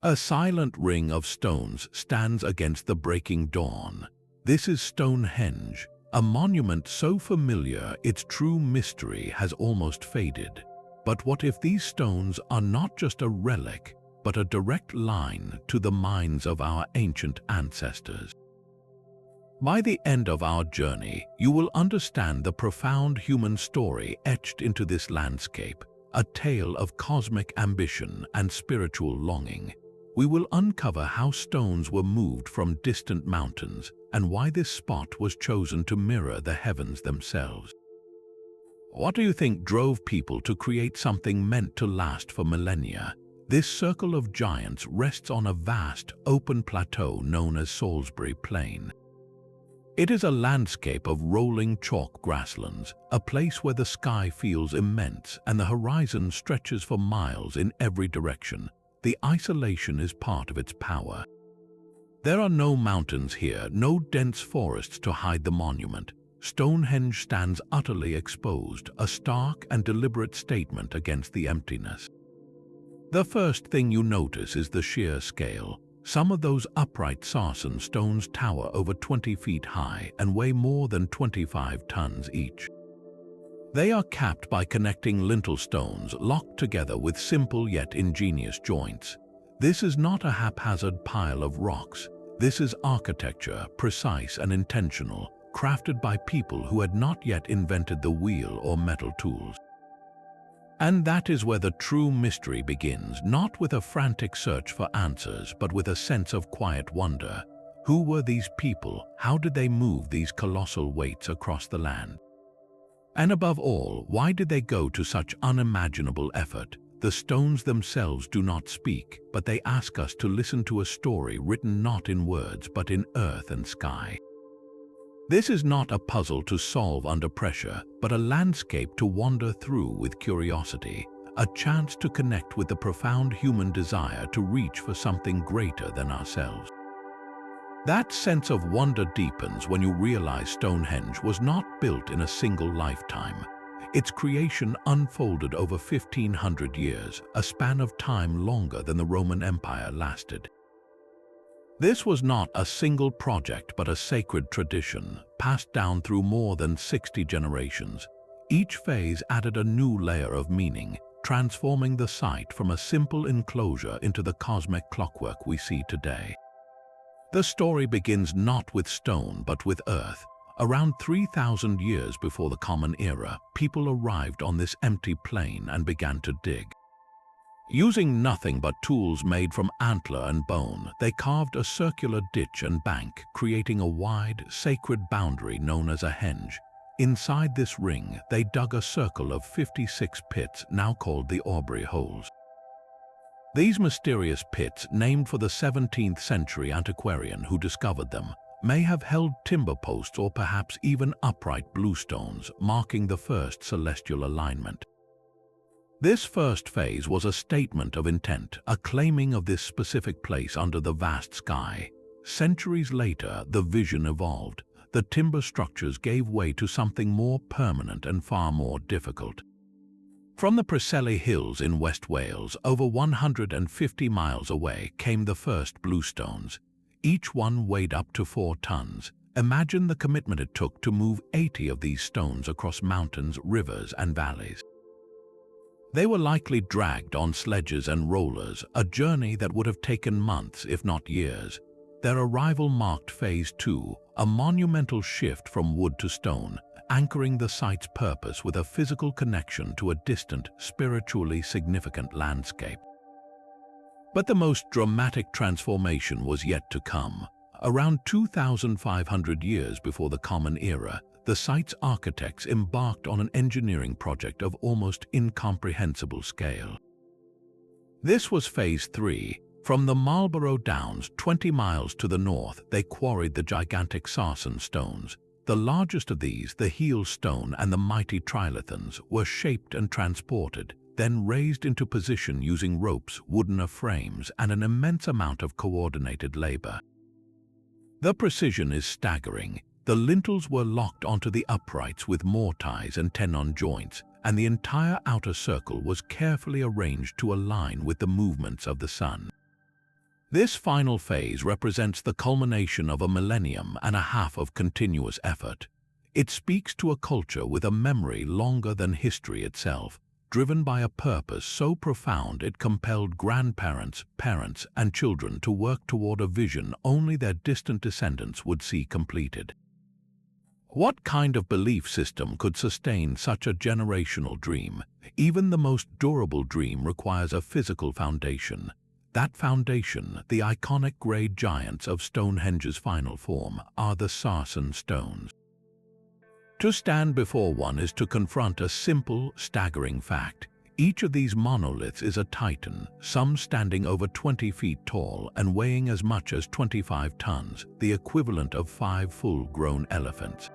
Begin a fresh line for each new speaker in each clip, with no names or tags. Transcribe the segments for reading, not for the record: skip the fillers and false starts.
A silent ring of stones stands against the breaking dawn. This is Stonehenge, a monument so familiar its true mystery has almost faded. But what if these stones are not just a relic, but a direct line to the minds of our ancient ancestors? By the end of our journey, you will understand the profound human story etched into this landscape, a tale of cosmic ambition and spiritual longing. We will uncover how stones were moved from distant mountains and why this spot was chosen to mirror the heavens themselves. What do you think drove people to create something meant to last for millennia? This circle of giants rests on a vast, open plateau known as Salisbury Plain. It is a landscape of rolling chalk grasslands, a place where the sky feels immense and the horizon stretches for miles in every direction. The isolation is part of its power. There are no mountains here, no dense forests to hide the monument. Stonehenge stands utterly exposed, a stark and deliberate statement against the emptiness. The first thing you notice is the sheer scale. Some of those upright sarsen stones tower over 20 feet high and weigh more than 25 tons each. They are capped by connecting lintel stones locked together with simple yet ingenious joints. This is not a haphazard pile of rocks. This is architecture, precise and intentional, crafted by people who had not yet invented the wheel or metal tools. And that is where the true mystery begins, not with a frantic search for answers, but with a sense of quiet wonder. Who were these people? How did they move these colossal weights across the land? And above all, why did they go to such unimaginable effort? The stones themselves do not speak, but they ask us to listen to a story written not in words but in earth and sky. This is not a puzzle to solve under pressure, but a landscape to wander through with curiosity, a chance to connect with the profound human desire to reach for something greater than ourselves. That sense of wonder deepens when you realize Stonehenge was not built in a single lifetime. Its creation unfolded over 1,500 years, a span of time longer than the Roman Empire lasted. This was not a single project but a sacred tradition, passed down through more than 60 generations. Each phase added a new layer of meaning, transforming the site from a simple enclosure into the cosmic clockwork we see today. The story begins not with stone but with earth. Around 3,000 years before the Common Era, people arrived on this empty plain and began to dig. Using nothing but tools made from antler and bone, they carved a circular ditch and bank, creating a wide, sacred boundary known as a henge. Inside this ring, they dug a circle of 56 pits, now called the Aubrey holes. These mysterious pits, named for the 17th century antiquarian who discovered them, may have held timber posts or perhaps even upright bluestones, marking the first celestial alignment. This first phase was a statement of intent, a claiming of this specific place under the vast sky. Centuries later, the vision evolved. The timber structures gave way to something more permanent and far more difficult. From the Preseli Hills in West Wales, over 150 miles away, came the first bluestones. Each one weighed up to 4 tons. Imagine the commitment it took to move 80 of these stones across mountains, rivers, and valleys. They were likely dragged on sledges and rollers, a journey that would have taken months, if not years. Their arrival marked Phase 2, a monumental shift from wood to stone, anchoring the site's purpose with a physical connection to a distant, spiritually significant landscape. But the most dramatic transformation was yet to come. Around 2,500 years before the Common Era, the site's architects embarked on an engineering project of almost incomprehensible scale. This was Phase 3. From the Marlborough Downs, 20 miles to the north, they quarried the gigantic sarsen stones. The largest of these, the heel stone and the mighty trilithons, were shaped and transported, then raised into position using ropes, wooden frames, and an immense amount of coordinated labor. The precision is staggering. The lintels were locked onto the uprights with mortise and tenon joints, and the entire outer circle was carefully arranged to align with the movements of the sun. This final phase represents the culmination of a millennium and a half of continuous effort. It speaks to a culture with a memory longer than history itself, driven by a purpose so profound it compelled grandparents, parents, and children to work toward a vision only their distant descendants would see completed. What kind of belief system could sustain such a generational dream? Even the most durable dream requires a physical foundation. That foundation, the iconic grey giants of Stonehenge's final form, are the sarsen stones. To stand before one is to confront a simple, staggering fact. Each of these monoliths is a titan, some standing over 20 feet tall and weighing as much as 25 tons, the equivalent of 5 full-grown elephants.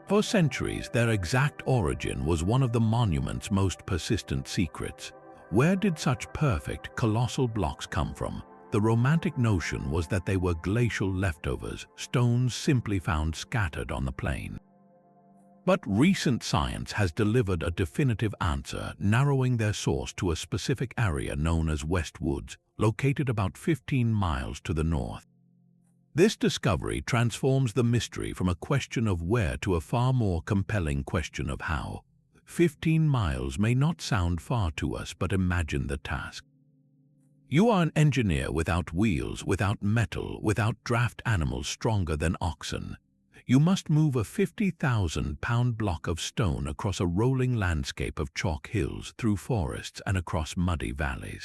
For centuries, their exact origin was one of the monument's most persistent secrets. Where did such perfect, colossal blocks come from? The romantic notion was that they were glacial leftovers, stones simply found scattered on the plain. But recent science has delivered a definitive answer, narrowing their source to a specific area known as West Woods, located about 15 miles to the north. This discovery transforms the mystery from a question of where to a far more compelling question of how. 15 miles may not sound far to us, but imagine the task. You are an engineer without wheels, without metal, without draft animals stronger than oxen. You must move a 50,000-pound block of stone across a rolling landscape of chalk hills, through forests and across muddy valleys.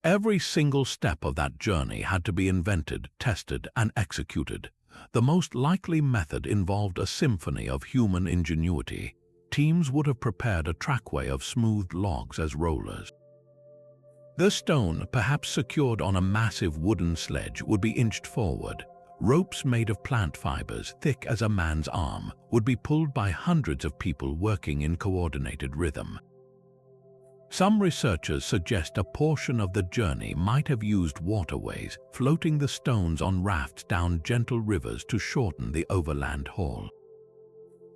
Every single step of that journey had to be invented, tested, and executed. The most likely method involved a symphony of human ingenuity. Teams would have prepared a trackway of smoothed logs as rollers. The stone, perhaps secured on a massive wooden sledge, would be inched forward. Ropes made of plant fibers, thick as a man's arm, would be pulled by hundreds of people working in coordinated rhythm. Some researchers suggest a portion of the journey might have used waterways, floating the stones on rafts down gentle rivers to shorten the overland haul.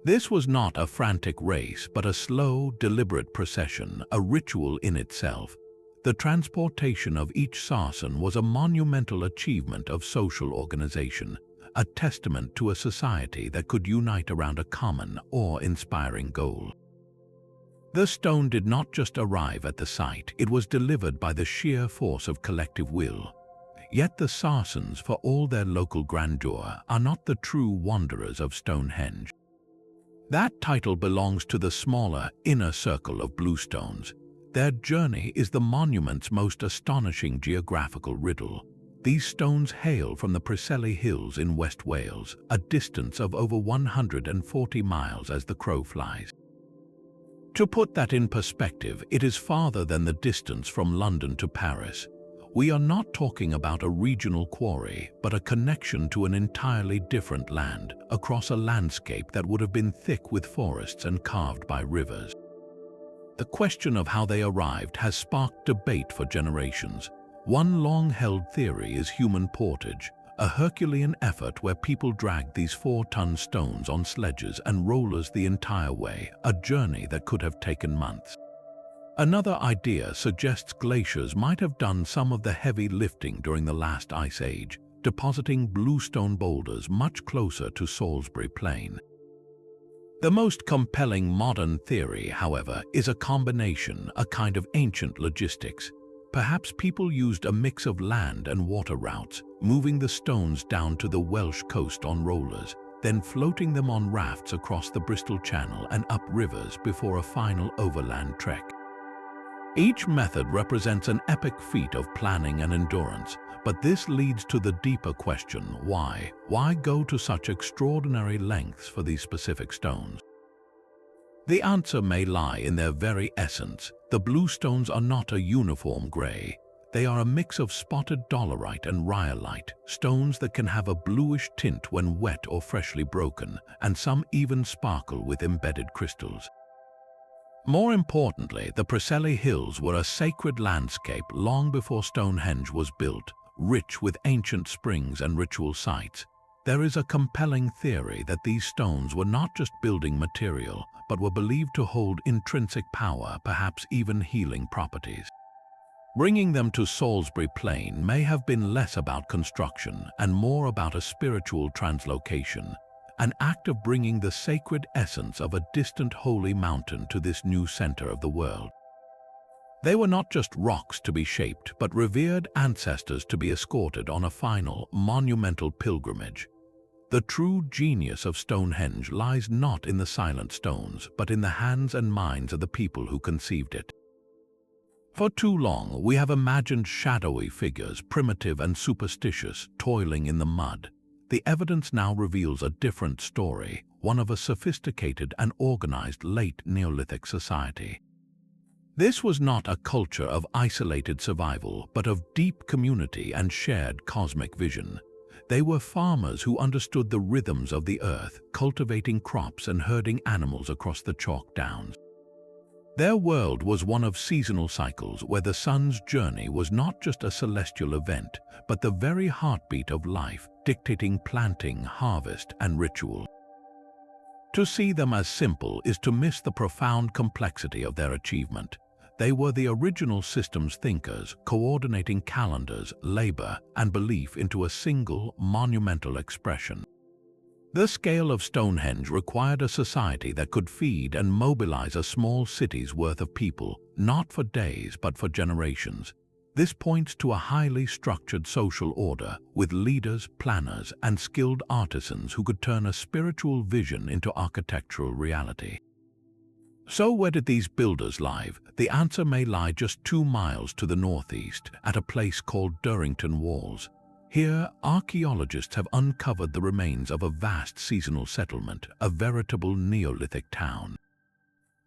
This was not a frantic race, but a slow, deliberate procession, a ritual in itself. The transportation of each sarsen was a monumental achievement of social organization, a testament to a society that could unite around a common, awe-inspiring goal. The stone did not just arrive at the site, it was delivered by the sheer force of collective will. Yet the Sarsens, for all their local grandeur, are not the true wanderers of Stonehenge. That title belongs to the smaller, inner circle of Bluestones. Their journey is the monument's most astonishing geographical riddle. These stones hail from the Preseli Hills in West Wales, a distance of over 140 miles as the crow flies. To put that in perspective, it is farther than the distance from London to Paris. We are not talking about a regional quarry, but a connection to an entirely different land, across a landscape that would have been thick with forests and carved by rivers. The question of how they arrived has sparked debate for generations. One long-held theory is human portage, a Herculean effort where people dragged these 4-ton stones on sledges and rollers the entire way, a journey that could have taken months. Another idea suggests glaciers might have done some of the heavy lifting during the last ice age, depositing bluestone boulders much closer to Salisbury Plain. The most compelling modern theory, however, is a combination, a kind of ancient logistics. Perhaps people used a mix of land and water routes, moving the stones down to the Welsh coast on rollers, then floating them on rafts across the Bristol Channel and up rivers before a final overland trek. Each method represents an epic feat of planning and endurance, but this leads to the deeper question, why? Why go to such extraordinary lengths for these specific stones? The answer may lie in their very essence. The bluestones are not a uniform grey. They are a mix of spotted dolerite and rhyolite, stones that can have a bluish tint when wet or freshly broken, and some even sparkle with embedded crystals. More importantly, the Preseli Hills were a sacred landscape long before Stonehenge was built, rich with ancient springs and ritual sites. There is a compelling theory that these stones were not just building material, but were believed to hold intrinsic power, perhaps even healing properties. Bringing them to Salisbury Plain may have been less about construction and more about a spiritual translocation, an act of bringing the sacred essence of a distant holy mountain to this new center of the world. They were not just rocks to be shaped, but revered ancestors to be escorted on a final, monumental pilgrimage. The true genius of Stonehenge lies not in the silent stones, but in the hands and minds of the people who conceived it. For too long, we have imagined shadowy figures, primitive and superstitious, toiling in the mud. The evidence now reveals a different story, one of a sophisticated and organized late Neolithic society. This was not a culture of isolated survival, but of deep community and shared cosmic vision. They were farmers who understood the rhythms of the earth, cultivating crops and herding animals across the chalk downs. Their world was one of seasonal cycles where the sun's journey was not just a celestial event, but the very heartbeat of life, dictating planting, harvest, and ritual. To see them as simple is to miss the profound complexity of their achievement. They were the original systems thinkers, coordinating calendars, labor, and belief into a single, monumental expression. The scale of Stonehenge required a society that could feed and mobilize a small city's worth of people, not for days but for generations. This points to a highly structured social order, with leaders, planners, and skilled artisans who could turn a spiritual vision into architectural reality. So where did these builders live? The answer may lie just 2 miles to the northeast, at a place called Durrington Walls. Here, archaeologists have uncovered the remains of a vast seasonal settlement, a veritable Neolithic town.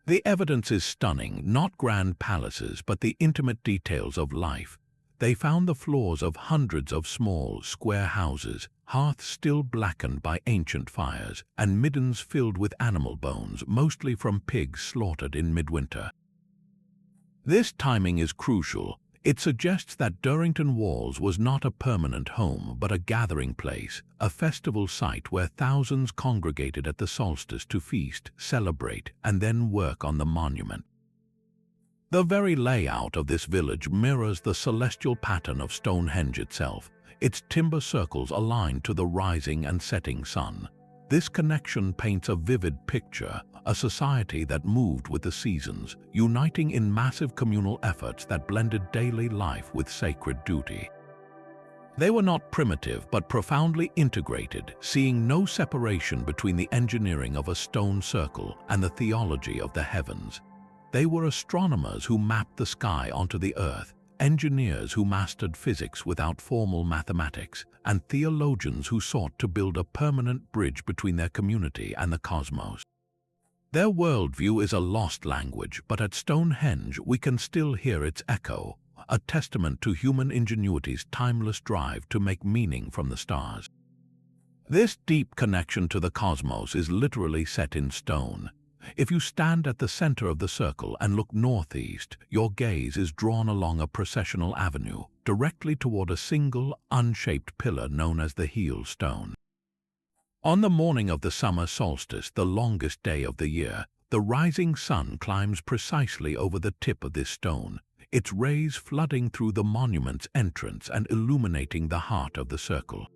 The evidence is stunning, not grand palaces, but the intimate details of life. They found the floors of hundreds of small, square houses, hearths still blackened by ancient fires, and middens filled with animal bones, mostly from pigs slaughtered in midwinter. This timing is crucial. It suggests that Durrington Walls was not a permanent home, but a gathering place, a festival site where thousands congregated at the solstice to feast, celebrate, and then work on the monument. The very layout of this village mirrors the celestial pattern of Stonehenge itself, its timber circles aligned to the rising and setting sun. This connection paints a vivid picture, a society that moved with the seasons, uniting in massive communal efforts that blended daily life with sacred duty. They were not primitive but profoundly integrated, seeing no separation between the engineering of a stone circle and the theology of the heavens. They were astronomers who mapped the sky onto the earth, engineers who mastered physics without formal mathematics, and theologians who sought to build a permanent bridge between their community and the cosmos. Their worldview is a lost language, but at Stonehenge we can still hear its echo, a testament to human ingenuity's timeless drive to make meaning from the stars. This deep connection to the cosmos is literally set in stone. If you stand at the center of the circle and look northeast, your gaze is drawn along a processional avenue, directly toward a single, unshaped pillar known as the heel stone. On the morning of the summer solstice, the longest day of the year, the rising sun climbs precisely over the tip of this stone, its rays flooding through the monument's entrance and illuminating the heart of the circle.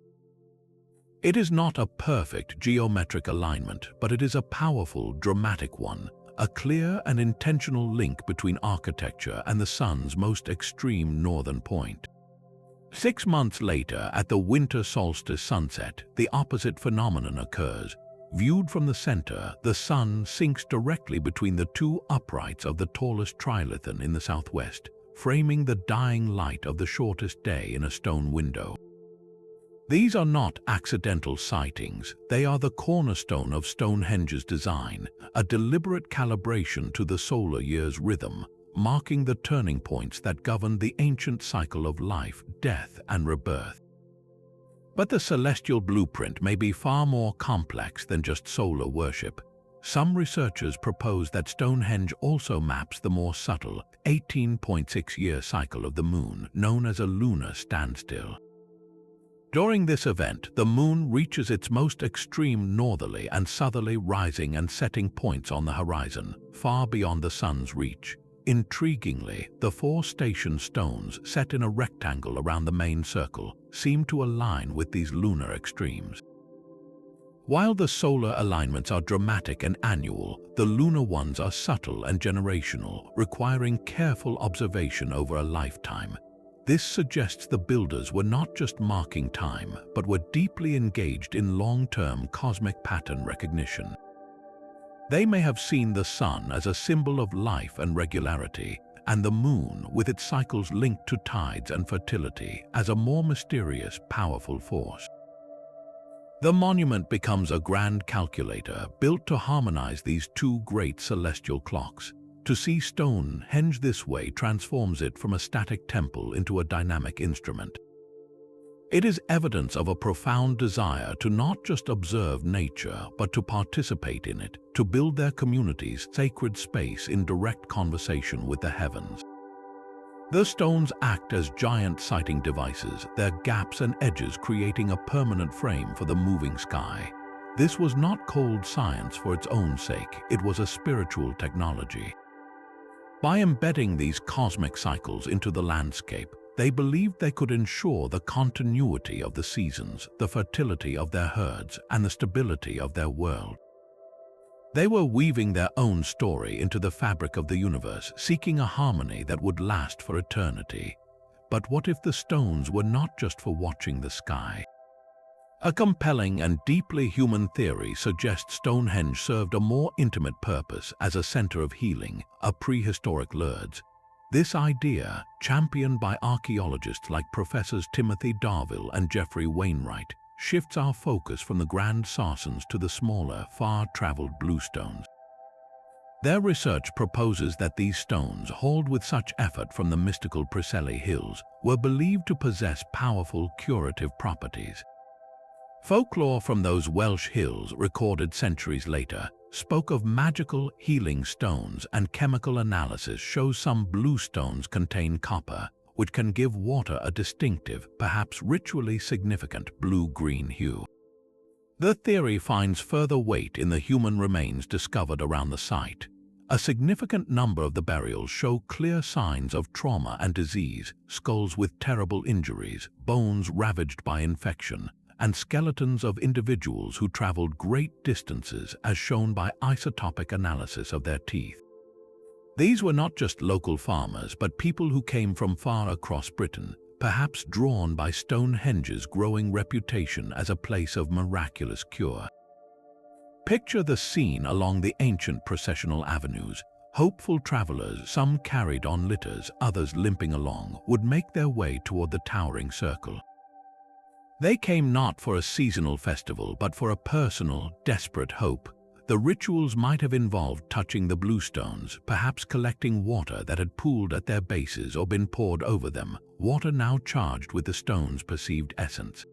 It is not a perfect geometric alignment, but it is a powerful, dramatic one, a clear and intentional link between architecture and the sun's most extreme northern point. 6 months later, at the winter solstice sunset, the opposite phenomenon occurs. Viewed from the center, the sun sinks directly between the 2 uprights of the tallest trilithon in the southwest, framing the dying light of the shortest day in a stone window. These are not accidental sightings, they are the cornerstone of Stonehenge's design, a deliberate calibration to the solar year's rhythm, marking the turning points that governed the ancient cycle of life, death, and rebirth. But the celestial blueprint may be far more complex than just solar worship. Some researchers propose that Stonehenge also maps the more subtle 18.6-year cycle of the moon, known as a lunar standstill. During this event, the moon reaches its most extreme northerly and southerly rising and setting points on the horizon, far beyond the sun's reach. Intriguingly, the 4 station stones set in a rectangle around the main circle seem to align with these lunar extremes. While the solar alignments are dramatic and annual, the lunar ones are subtle and generational, requiring careful observation over a lifetime. This suggests the builders were not just marking time, but were deeply engaged in long-term cosmic pattern recognition. They may have seen the sun as a symbol of life and regularity, and the moon, with its cycles linked to tides and fertility, as a more mysterious, powerful force. The monument becomes a grand calculator built to harmonize these 2 great celestial clocks. To see Stonehenge this way transforms it from a static temple into a dynamic instrument. It is evidence of a profound desire to not just observe nature, but to participate in it, to build their community's sacred space in direct conversation with the heavens. The stones act as giant sighting devices, their gaps and edges creating a permanent frame for the moving sky. This was not cold science for its own sake, it was a spiritual technology. By embedding these cosmic cycles into the landscape, they believed they could ensure the continuity of the seasons, the fertility of their herds, and the stability of their world. They were weaving their own story into the fabric of the universe, seeking a harmony that would last for eternity. But what if the stones were not just for watching the sky? A compelling and deeply human theory suggests Stonehenge served a more intimate purpose as a center of healing, a prehistoric Lourdes. This idea, championed by archaeologists like Professors Timothy Darville and Jeffrey Wainwright, shifts our focus from the grand sarsens to the smaller, far-traveled bluestones. Their research proposes that these stones, hauled with such effort from the mystical Preseli Hills, were believed to possess powerful curative properties. Folklore from those Welsh hills, recorded centuries later, spoke of magical healing stones, and chemical analysis shows some bluestones contain copper, which can give water a distinctive, perhaps ritually significant blue-green hue. The theory finds further weight in the human remains discovered around the site. A significant number of the burials show clear signs of trauma and disease, skulls with terrible injuries, bones ravaged by infection, and skeletons of individuals who traveled great distances as shown by isotopic analysis of their teeth. These were not just local farmers, but people who came from far across Britain, perhaps drawn by Stonehenge's growing reputation as a place of miraculous cure. Picture the scene along the ancient processional avenues. Hopeful travelers, some carried on litters, others limping along, would make their way toward the towering circle. They came not for a seasonal festival, but for a personal, desperate hope. The rituals might have involved touching the bluestones, perhaps collecting water that had pooled at their bases or been poured over them, water now charged with the stone's perceived essence.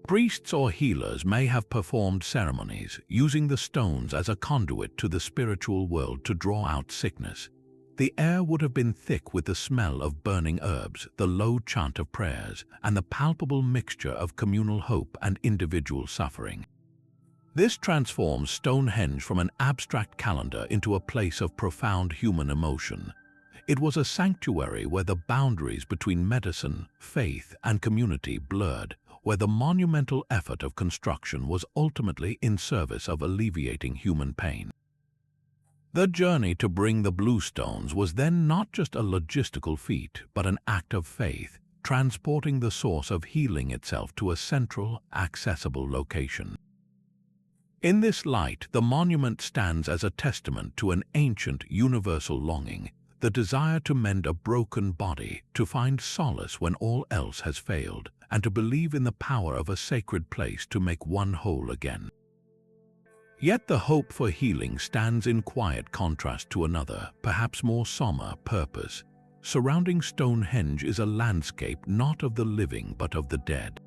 Priests or healers may have performed ceremonies, using the stones as a conduit to the spiritual world to draw out sickness. The air would have been thick with the smell of burning herbs, the low chant of prayers, and the palpable mixture of communal hope and individual suffering. This transforms Stonehenge from an abstract calendar into a place of profound human emotion. It was a sanctuary where the boundaries between medicine, faith, and community blurred, where the monumental effort of construction was ultimately in service of alleviating human pain. The journey to bring the bluestones was then not just a logistical feat, but an act of faith, transporting the source of healing itself to a central, accessible location. In this light, the monument stands as a testament to an ancient, universal longing, the desire to mend a broken body, to find solace when all else has failed, and to believe in the power of a sacred place to make one whole again. Yet the hope for healing stands in quiet contrast to another, perhaps more somber, purpose. Surrounding Stonehenge is a landscape not of the living but of the dead.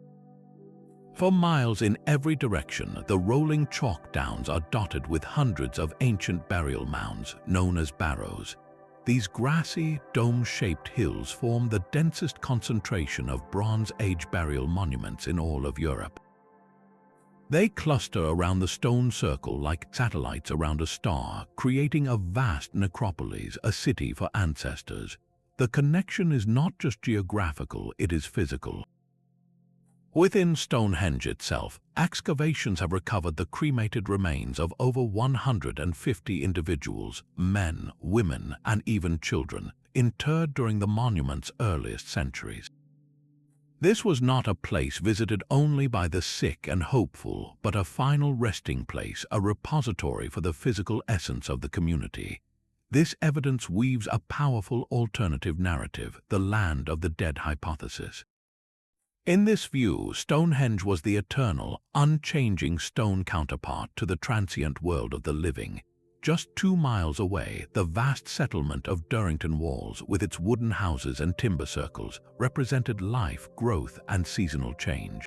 For miles in every direction, the rolling chalk downs are dotted with hundreds of ancient burial mounds, known as barrows. These grassy, dome-shaped hills form the densest concentration of Bronze Age burial monuments in all of Europe. They cluster around the stone circle like satellites around a star, creating a vast necropolis, a city for ancestors. The connection is not just geographical, it is physical. Within Stonehenge itself, excavations have recovered the cremated remains of over 150 individuals, men, women, and even children, interred during the monument's earliest centuries. This was not a place visited only by the sick and hopeful, but a final resting place, a repository for the physical essence of the community. This evidence weaves a powerful alternative narrative, the land of the dead hypothesis. In this view, Stonehenge was the eternal, unchanging stone counterpart to the transient world of the living. Just 2 miles away, the vast settlement of Durrington Walls, with its wooden houses and timber circles, represented life, growth, and seasonal change.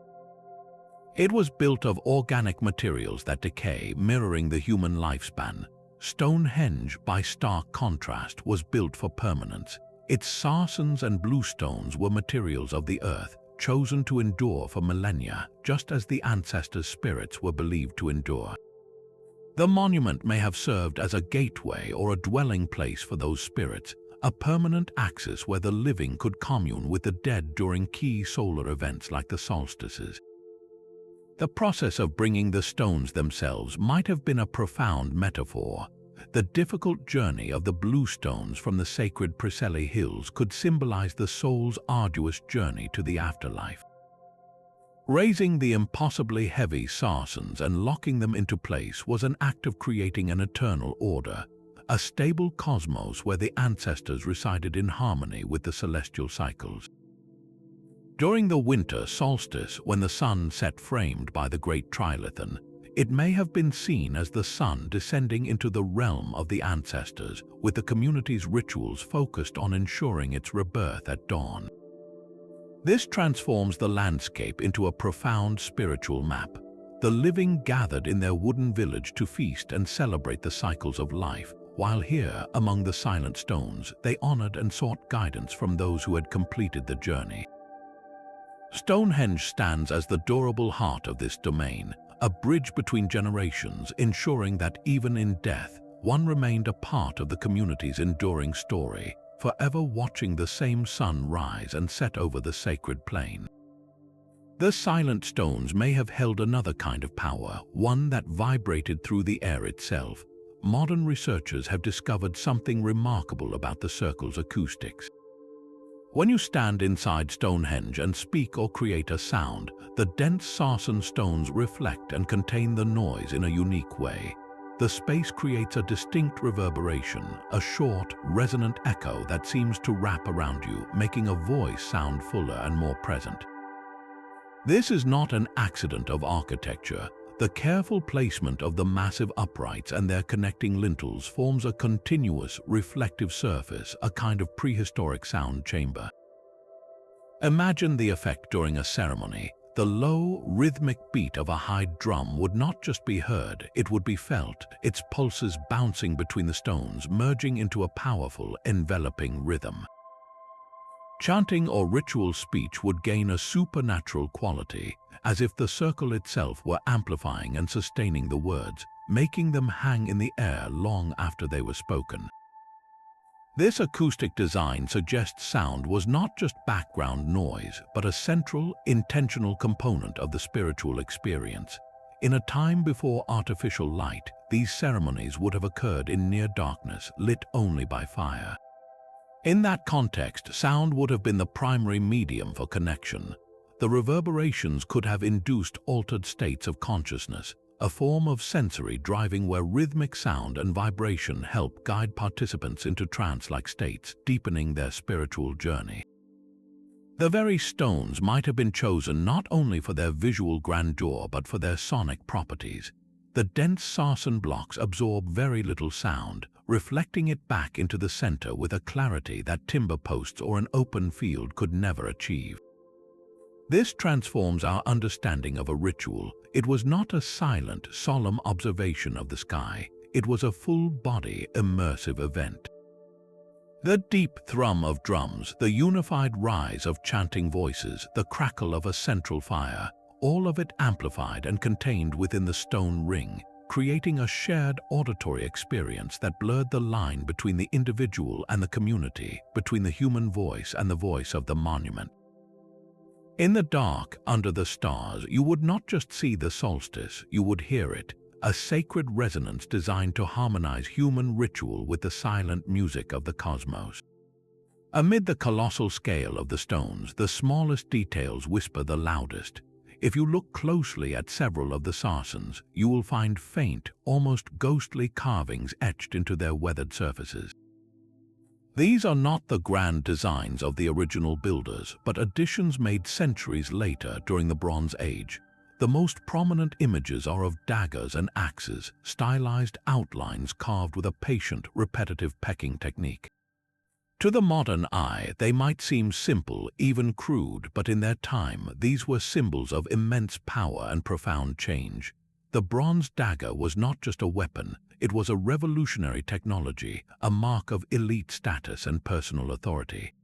It was built of organic materials that decay, mirroring the human lifespan. Stonehenge, by stark contrast, was built for permanence. Its sarsens and bluestones were materials of the earth, chosen to endure for millennia, just as the ancestors' spirits were believed to endure. The monument may have served as a gateway or a dwelling place for those spirits, a permanent axis where the living could commune with the dead during key solar events like the solstices. The process of bringing the stones themselves might have been a profound metaphor. The difficult journey of the bluestones from the sacred Preseli Hills could symbolize the soul's arduous journey to the afterlife. Raising the impossibly heavy sarsens and locking them into place was an act of creating an eternal order, a stable cosmos where the ancestors resided in harmony with the celestial cycles. During the winter solstice, when the sun set framed by the great trilithon, it may have been seen as the sun descending into the realm of the ancestors, with the community's rituals focused on ensuring its rebirth at dawn. This transforms the landscape into a profound spiritual map. The living gathered in their wooden village to feast and celebrate the cycles of life, while here, among the silent stones, they honored and sought guidance from those who had completed the journey. Stonehenge stands as the durable heart of this domain, a bridge between generations, ensuring that even in death, one remained a part of the community's enduring story, forever watching the same sun rise and set over the sacred plain. The silent stones may have held another kind of power, one that vibrated through the air itself. Modern researchers have discovered something remarkable about the circle's acoustics. When you stand inside Stonehenge and speak or create a sound, the dense sarsen stones reflect and contain the noise in a unique way. The space creates a distinct reverberation, a short, resonant echo that seems to wrap around you, making a voice sound fuller and more present. This is not an accident of architecture. The careful placement of the massive uprights and their connecting lintels forms a continuous, reflective surface, a kind of prehistoric sound chamber. Imagine the effect during a ceremony. The low, rhythmic beat of a hide drum would not just be heard, it would be felt, its pulses bouncing between the stones, merging into a powerful, enveloping rhythm. Chanting or ritual speech would gain a supernatural quality, as if the circle itself were amplifying and sustaining the words, making them hang in the air long after they were spoken. This acoustic design suggests sound was not just background noise, but a central, intentional component of the spiritual experience. In a time before artificial light, these ceremonies would have occurred in near darkness, lit only by fire. In that context, sound would have been the primary medium for connection. The reverberations could have induced altered states of consciousness, a form of sensory driving where rhythmic sound and vibration help guide participants into trance-like states, deepening their spiritual journey. The very stones might have been chosen not only for their visual grandeur but for their sonic properties. The dense sarsen blocks absorb very little sound, reflecting it back into the center with a clarity that timber posts or an open field could never achieve. This transforms our understanding of a ritual. It was not a silent, solemn observation of the sky. It was a full-body, immersive event. The deep thrum of drums, the unified rise of chanting voices, the crackle of a central fire, all of it amplified and contained within the stone ring, creating a shared auditory experience that blurred the line between the individual and the community, between the human voice and the voice of the monument. In the dark, under the stars, you would not just see the solstice, you would hear it, a sacred resonance designed to harmonize human ritual with the silent music of the cosmos. Amid the colossal scale of the stones, the smallest details whisper the loudest. If you look closely at several of the sarsens, you will find faint, almost ghostly carvings etched into their weathered surfaces. These are not the grand designs of the original builders, but additions made centuries later during the Bronze Age. The most prominent images are of daggers and axes, stylized outlines carved with a patient, repetitive pecking technique. To the modern eye, they might seem simple, even crude, but in their time, these were symbols of immense power and profound change. The bronze dagger was not just a weapon, it was a revolutionary technology, a mark of elite status and personal authority.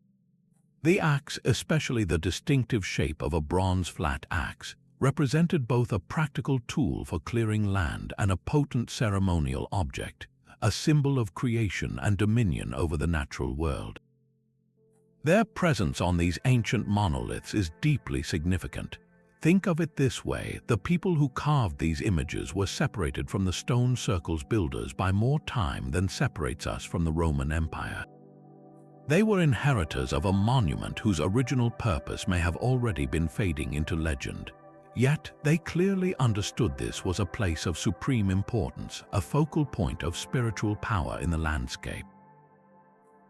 The axe, especially the distinctive shape of a bronze flat axe, represented both a practical tool for clearing land and a potent ceremonial object, a symbol of creation and dominion over the natural world. Their presence on these ancient monoliths is deeply significant. Think of it this way: the people who carved these images were separated from the stone circle's builders by more time than separates us from the Roman Empire. They were inheritors of a monument whose original purpose may have already been fading into legend. Yet, they clearly understood this was a place of supreme importance, a focal point of spiritual power in the landscape.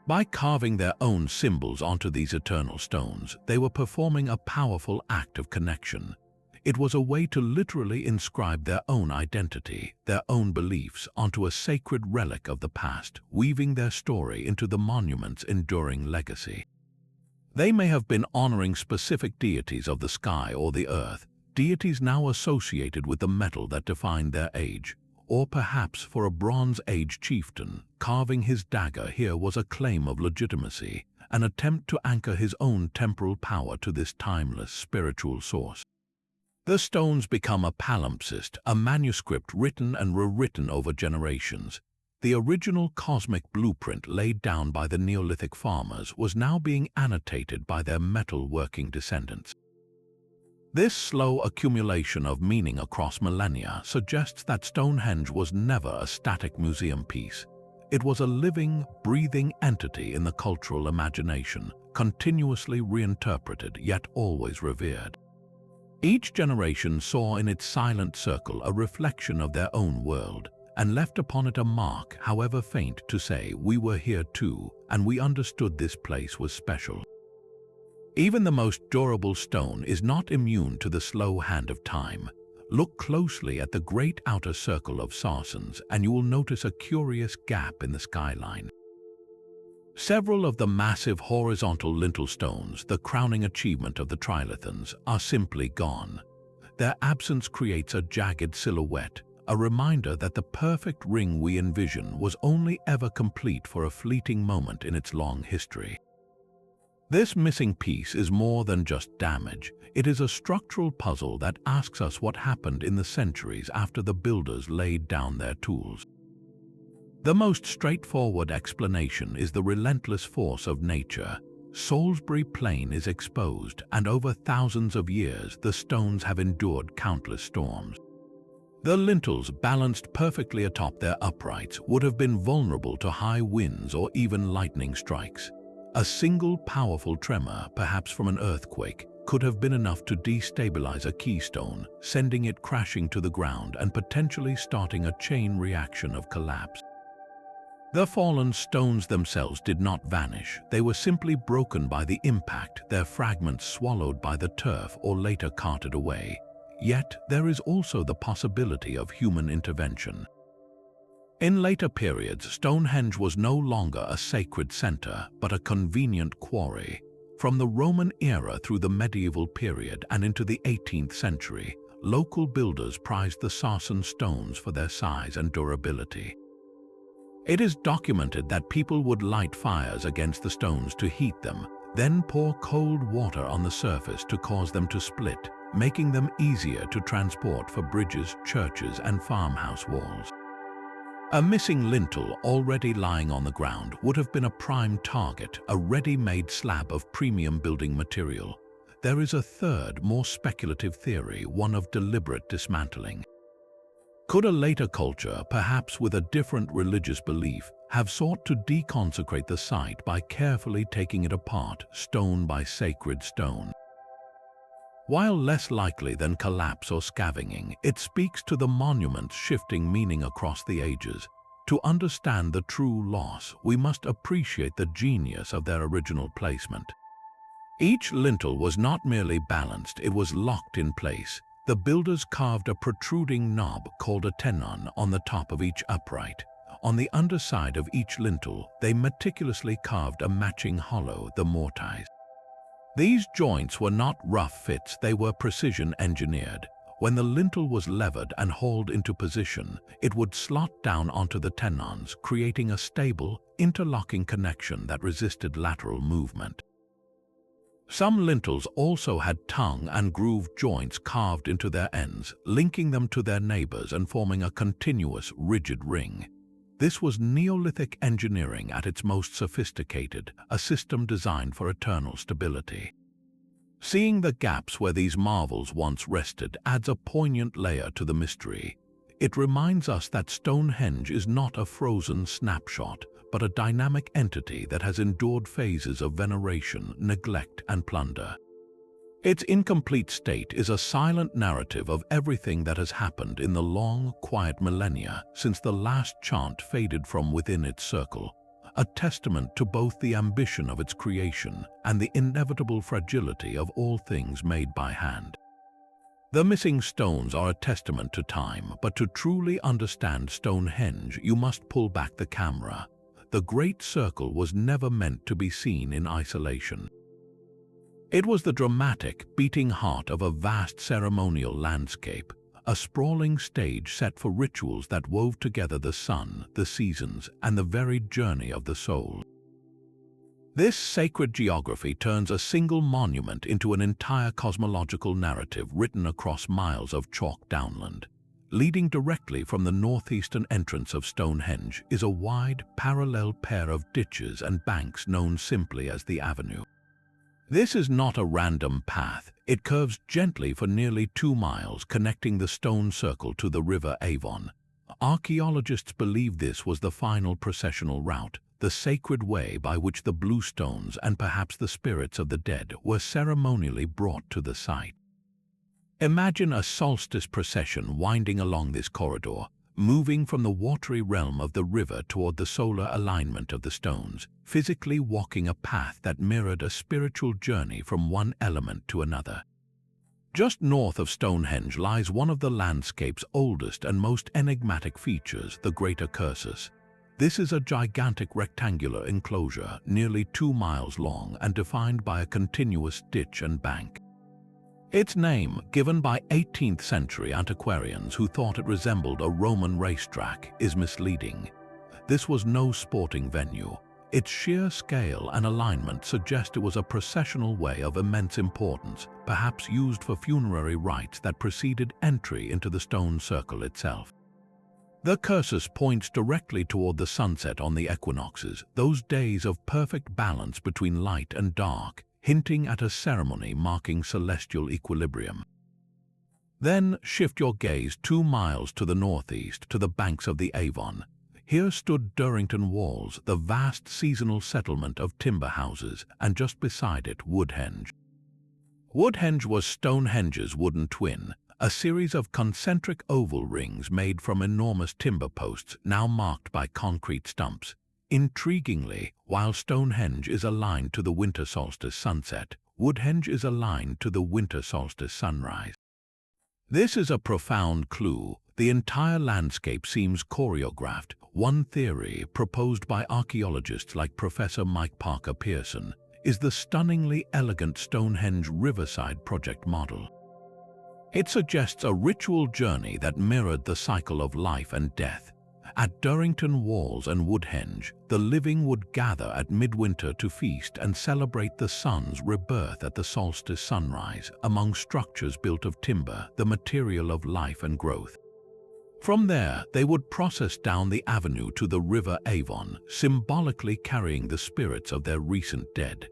By carving their own symbols onto these eternal stones, they were performing a powerful act of connection. It was a way to literally inscribe their own identity, their own beliefs, onto a sacred relic of the past, weaving their story into the monument's enduring legacy. They may have been honoring specific deities of the sky or the earth, deities now associated with the metal that defined their age, or perhaps for a Bronze Age chieftain, carving his dagger here was a claim of legitimacy, an attempt to anchor his own temporal power to this timeless spiritual source. The stones become a palimpsest, a manuscript written and rewritten over generations. The original cosmic blueprint laid down by the Neolithic farmers was now being annotated by their metal-working descendants. This slow accumulation of meaning across millennia suggests that Stonehenge was never a static museum piece. It was a living, breathing entity in the cultural imagination, continuously reinterpreted yet always revered. Each generation saw in its silent circle a reflection of their own world, and left upon it a mark, however faint, to say, "We were here too, and we understood this place was special." Even the most durable stone is not immune to the slow hand of time. Look closely at the great outer circle of sarsens, and you will notice a curious gap in the skyline. Several of the massive horizontal lintel stones, the crowning achievement of the trilithons, are simply gone. Their absence creates a jagged silhouette, a reminder that the perfect ring we envision was only ever complete for a fleeting moment in its long history. This missing piece is more than just damage. It is a structural puzzle that asks us what happened in the centuries after the builders laid down their tools. The most straightforward explanation is the relentless force of nature. Salisbury Plain is exposed, and over thousands of years the stones have endured countless storms. The lintels, balanced perfectly atop their uprights, would have been vulnerable to high winds or even lightning strikes. A single powerful tremor, perhaps from an earthquake, could have been enough to destabilize a keystone, sending it crashing to the ground and potentially starting a chain reaction of collapse. The fallen stones themselves did not vanish. They were simply broken by the impact, their fragments swallowed by the turf or later carted away. Yet there is also the possibility of human intervention. In later periods, Stonehenge was no longer a sacred center, but a convenient quarry. From the Roman era through the medieval period and into the 18th century, local builders prized the sarsen stones for their size and durability. It is documented that people would light fires against the stones to heat them, then pour cold water on the surface to cause them to split, making them easier to transport for bridges, churches, and farmhouse walls. A missing lintel already lying on the ground would have been a prime target, a ready-made slab of premium building material. There is a third, more speculative theory, one of deliberate dismantling. Could a later culture, perhaps with a different religious belief, have sought to deconsecrate the site by carefully taking it apart, stone by sacred stone? While less likely than collapse or scavenging, it speaks to the monument's shifting meaning across the ages. To understand the true loss, we must appreciate the genius of their original placement. Each lintel was not merely balanced, it was locked in place. The builders carved a protruding knob called a tenon on the top of each upright. On the underside of each lintel, they meticulously carved a matching hollow, the mortise. These joints were not rough fits, they were precision engineered. When the lintel was levered and hauled into position, it would slot down onto the tenons, creating a stable, interlocking connection that resisted lateral movement. Some lintels also had tongue and groove joints carved into their ends, linking them to their neighbors and forming a continuous, rigid ring. This was Neolithic engineering at its most sophisticated, a system designed for eternal stability. Seeing the gaps where these marvels once rested adds a poignant layer to the mystery. It reminds us that Stonehenge is not a frozen snapshot, but a dynamic entity that has endured phases of veneration, neglect, and plunder. Its incomplete state is a silent narrative of everything that has happened in the long, quiet millennia since the last chant faded from within its circle, a testament to both the ambition of its creation and the inevitable fragility of all things made by hand. The missing stones are a testament to time, but to truly understand Stonehenge, you must pull back the camera. The Great Circle was never meant to be seen in isolation. It was the dramatic, beating heart of a vast ceremonial landscape, a sprawling stage set for rituals that wove together the sun, the seasons, and the varied journey of the soul. This sacred geography turns a single monument into an entire cosmological narrative written across miles of chalk downland. Leading directly from the northeastern entrance of Stonehenge is a wide, parallel pair of ditches and banks known simply as the Avenue. This is not a random path. It curves gently for nearly 2 miles, connecting the stone circle to the river Avon. Archaeologists believe this was the final processional route, the sacred way by which the Bluestones and perhaps the spirits of the dead were ceremonially brought to the site. Imagine a solstice procession winding along this corridor, moving from the watery realm of the river toward the solar alignment of the stones, physically walking a path that mirrored a spiritual journey from one element to another. Just north of Stonehenge lies one of the landscape's oldest and most enigmatic features, the Great Acoustics. This is a gigantic rectangular enclosure, nearly 2 miles long and defined by a continuous ditch and bank. Its name, given by 18th century antiquarians who thought it resembled a Roman racetrack, is misleading. This was no sporting venue. Its sheer scale and alignment suggest it was a processional way of immense importance, perhaps used for funerary rites that preceded entry into the stone circle itself. The cursus points directly toward the sunset on the equinoxes, those days of perfect balance between light and dark, hinting at a ceremony marking celestial equilibrium. Then shift your gaze 2 miles to the northeast, to the banks of the Avon. Here stood Durrington Walls, the vast seasonal settlement of timber houses, and just beside it, Woodhenge. Woodhenge was Stonehenge's wooden twin, a series of concentric oval rings made from enormous timber posts now marked by concrete stumps. Intriguingly, while Stonehenge is aligned to the winter solstice sunset, Woodhenge is aligned to the winter solstice sunrise. This is a profound clue. The entire landscape seems choreographed. One theory, proposed by archaeologists like Professor Mike Parker Pearson, is the stunningly elegant Stonehenge Riverside Project model. It suggests a ritual journey that mirrored the cycle of life and death. At Durrington Walls and Woodhenge, the living would gather at midwinter to feast and celebrate the sun's rebirth at the solstice sunrise, among structures built of timber, the material of life and growth. From there, they would process down the avenue to the River Avon, symbolically carrying the spirits of their recent dead.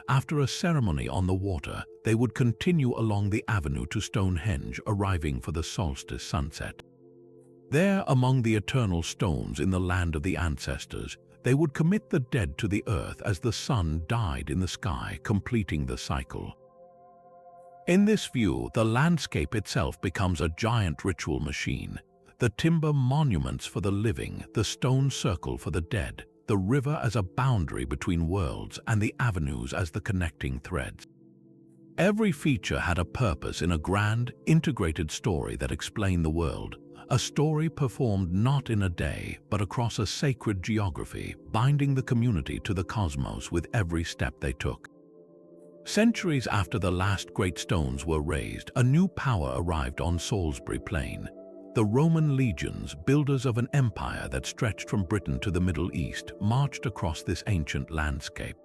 After a ceremony on the water, they would continue along the avenue to Stonehenge, arriving for the solstice sunset. There, among the eternal stones in the land of the ancestors, they would commit the dead to the earth as the sun died in the sky, completing the cycle. In this view, the landscape itself becomes a giant ritual machine. The timber monuments for the living, the stone circle for the dead, the river as a boundary between worlds, and the avenues as the connecting threads. Every feature had a purpose in a grand, integrated story that explained the world, a story performed not in a day, but across a sacred geography, binding the community to the cosmos with every step they took. Centuries after the last great stones were raised, a new power arrived on Salisbury Plain. The Roman legions, builders of an empire that stretched from Britain to the Middle East, marched across this ancient landscape.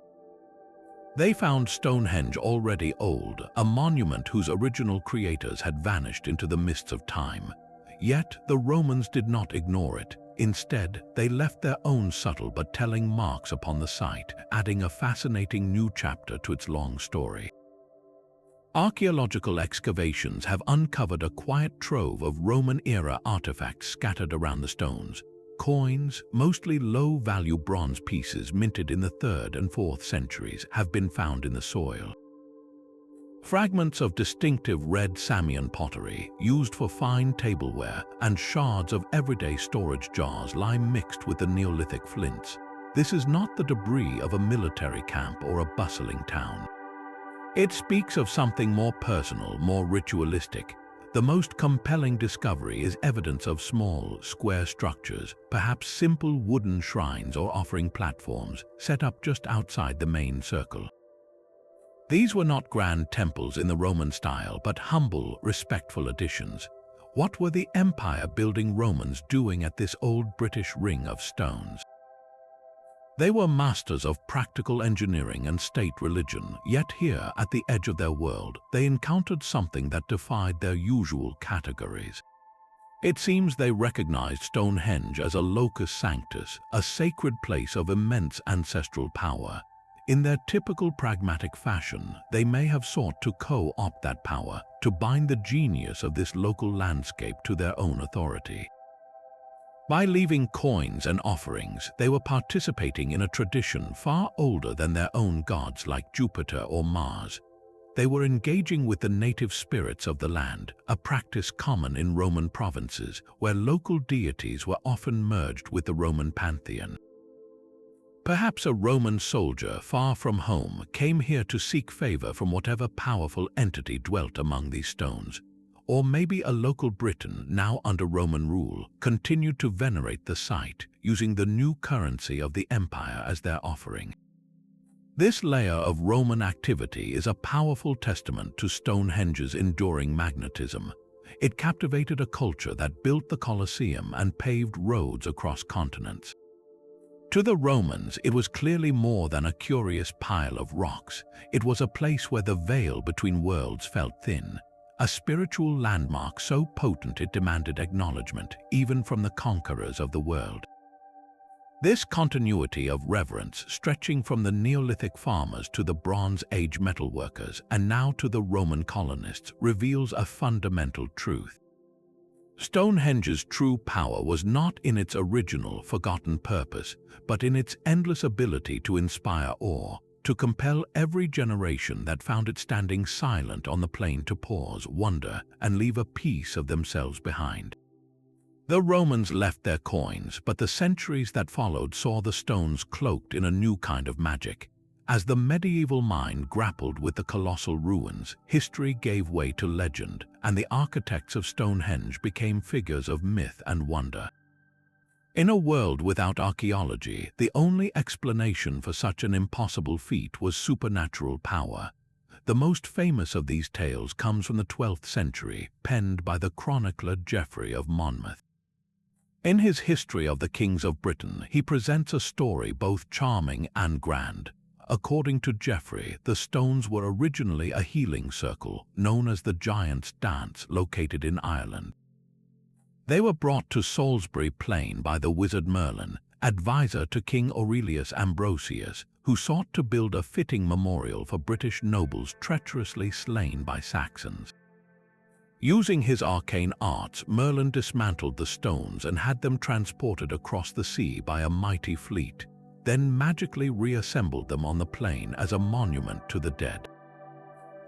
They found Stonehenge already old, a monument whose original creators had vanished into the mists of time. Yet the Romans did not ignore it. Instead, they left their own subtle but telling marks upon the site, adding a fascinating new chapter to its long story. Archaeological excavations have uncovered a quiet trove of Roman-era artifacts scattered around the stones. Coins, mostly low-value bronze pieces minted in the 3rd and 4th centuries, have been found in the soil. Fragments of distinctive red Samian pottery, used for fine tableware, and shards of everyday storage jars lie mixed with the Neolithic flints. This is not the debris of a military camp or a bustling town. It speaks of something more personal, more ritualistic. The most compelling discovery is evidence of small, square structures, perhaps simple wooden shrines or offering platforms, set up just outside the main circle. These were not grand temples in the Roman style, but humble, respectful additions. What were the empire-building Romans doing at this old British ring of stones? They were masters of practical engineering and state religion, yet here, at the edge of their world, they encountered something that defied their usual categories. It seems they recognized Stonehenge as a locus sanctus, a sacred place of immense ancestral power. In their typical pragmatic fashion, they may have sought to co-opt that power, to bind the genius of this local landscape to their own authority. By leaving coins and offerings, they were participating in a tradition far older than their own gods like Jupiter or Mars. They were engaging with the native spirits of the land, a practice common in Roman provinces, where local deities were often merged with the Roman pantheon. Perhaps a Roman soldier far from home came here to seek favor from whatever powerful entity dwelt among these stones. Or maybe a local Briton, now under Roman rule, continued to venerate the site, using the new currency of the empire as their offering. This layer of Roman activity is a powerful testament to Stonehenge's enduring magnetism. It captivated a culture that built the Colosseum and paved roads across continents. To the Romans, it was clearly more than a curious pile of rocks. It was a place where the veil between worlds felt thin, a spiritual landmark so potent it demanded acknowledgement, even from the conquerors of the world. This continuity of reverence, stretching from the Neolithic farmers to the Bronze Age metalworkers and now to the Roman colonists, reveals a fundamental truth. Stonehenge's true power was not in its original, forgotten purpose, but in its endless ability to inspire awe, to compel every generation that found it standing silent on the plain to pause, wonder, and leave a piece of themselves behind. The Romans left their coins, but the centuries that followed saw the stones cloaked in a new kind of magic. As the medieval mind grappled with the colossal ruins, history gave way to legend, and the architects of Stonehenge became figures of myth and wonder. In a world without archaeology, the only explanation for such an impossible feat was supernatural power. The most famous of these tales comes from the 12th century, penned by the chronicler Geoffrey of Monmouth. In his History of the Kings of Britain, he presents a story both charming and grand. According to Geoffrey, the stones were originally a healing circle known as the Giant's Dance, located in Ireland. They were brought to Salisbury Plain by the wizard Merlin, advisor to King Aurelius Ambrosius, who sought to build a fitting memorial for British nobles treacherously slain by Saxons. Using his arcane arts, Merlin dismantled the stones and had them transported across the sea by a mighty fleet, then magically reassembled them on the plain as a monument to the dead.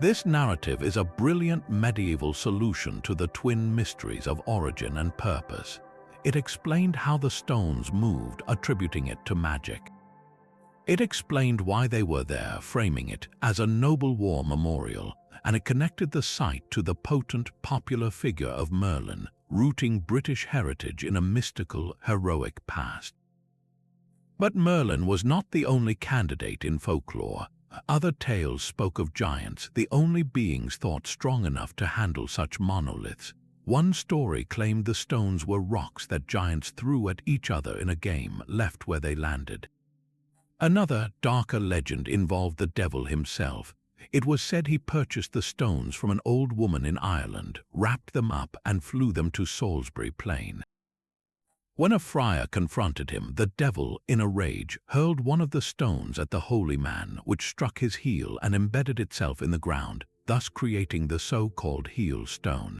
This narrative is a brilliant medieval solution to the twin mysteries of origin and purpose. It explained how the stones moved, attributing it to magic. It explained why they were there, framing it as a noble war memorial, and it connected the site to the potent, popular figure of Merlin, rooting British heritage in a mystical, heroic past. But Merlin was not the only candidate in folklore. Other tales spoke of giants, the only beings thought strong enough to handle such monoliths. One story claimed the stones were rocks that giants threw at each other in a game, left where they landed. Another, darker legend involved the devil himself. It was said he purchased the stones from an old woman in Ireland, wrapped them up, and flew them to Salisbury Plain. When a friar confronted him, the devil, in a rage, hurled one of the stones at the holy man, which struck his heel and embedded itself in the ground, thus creating the so-called heel stone.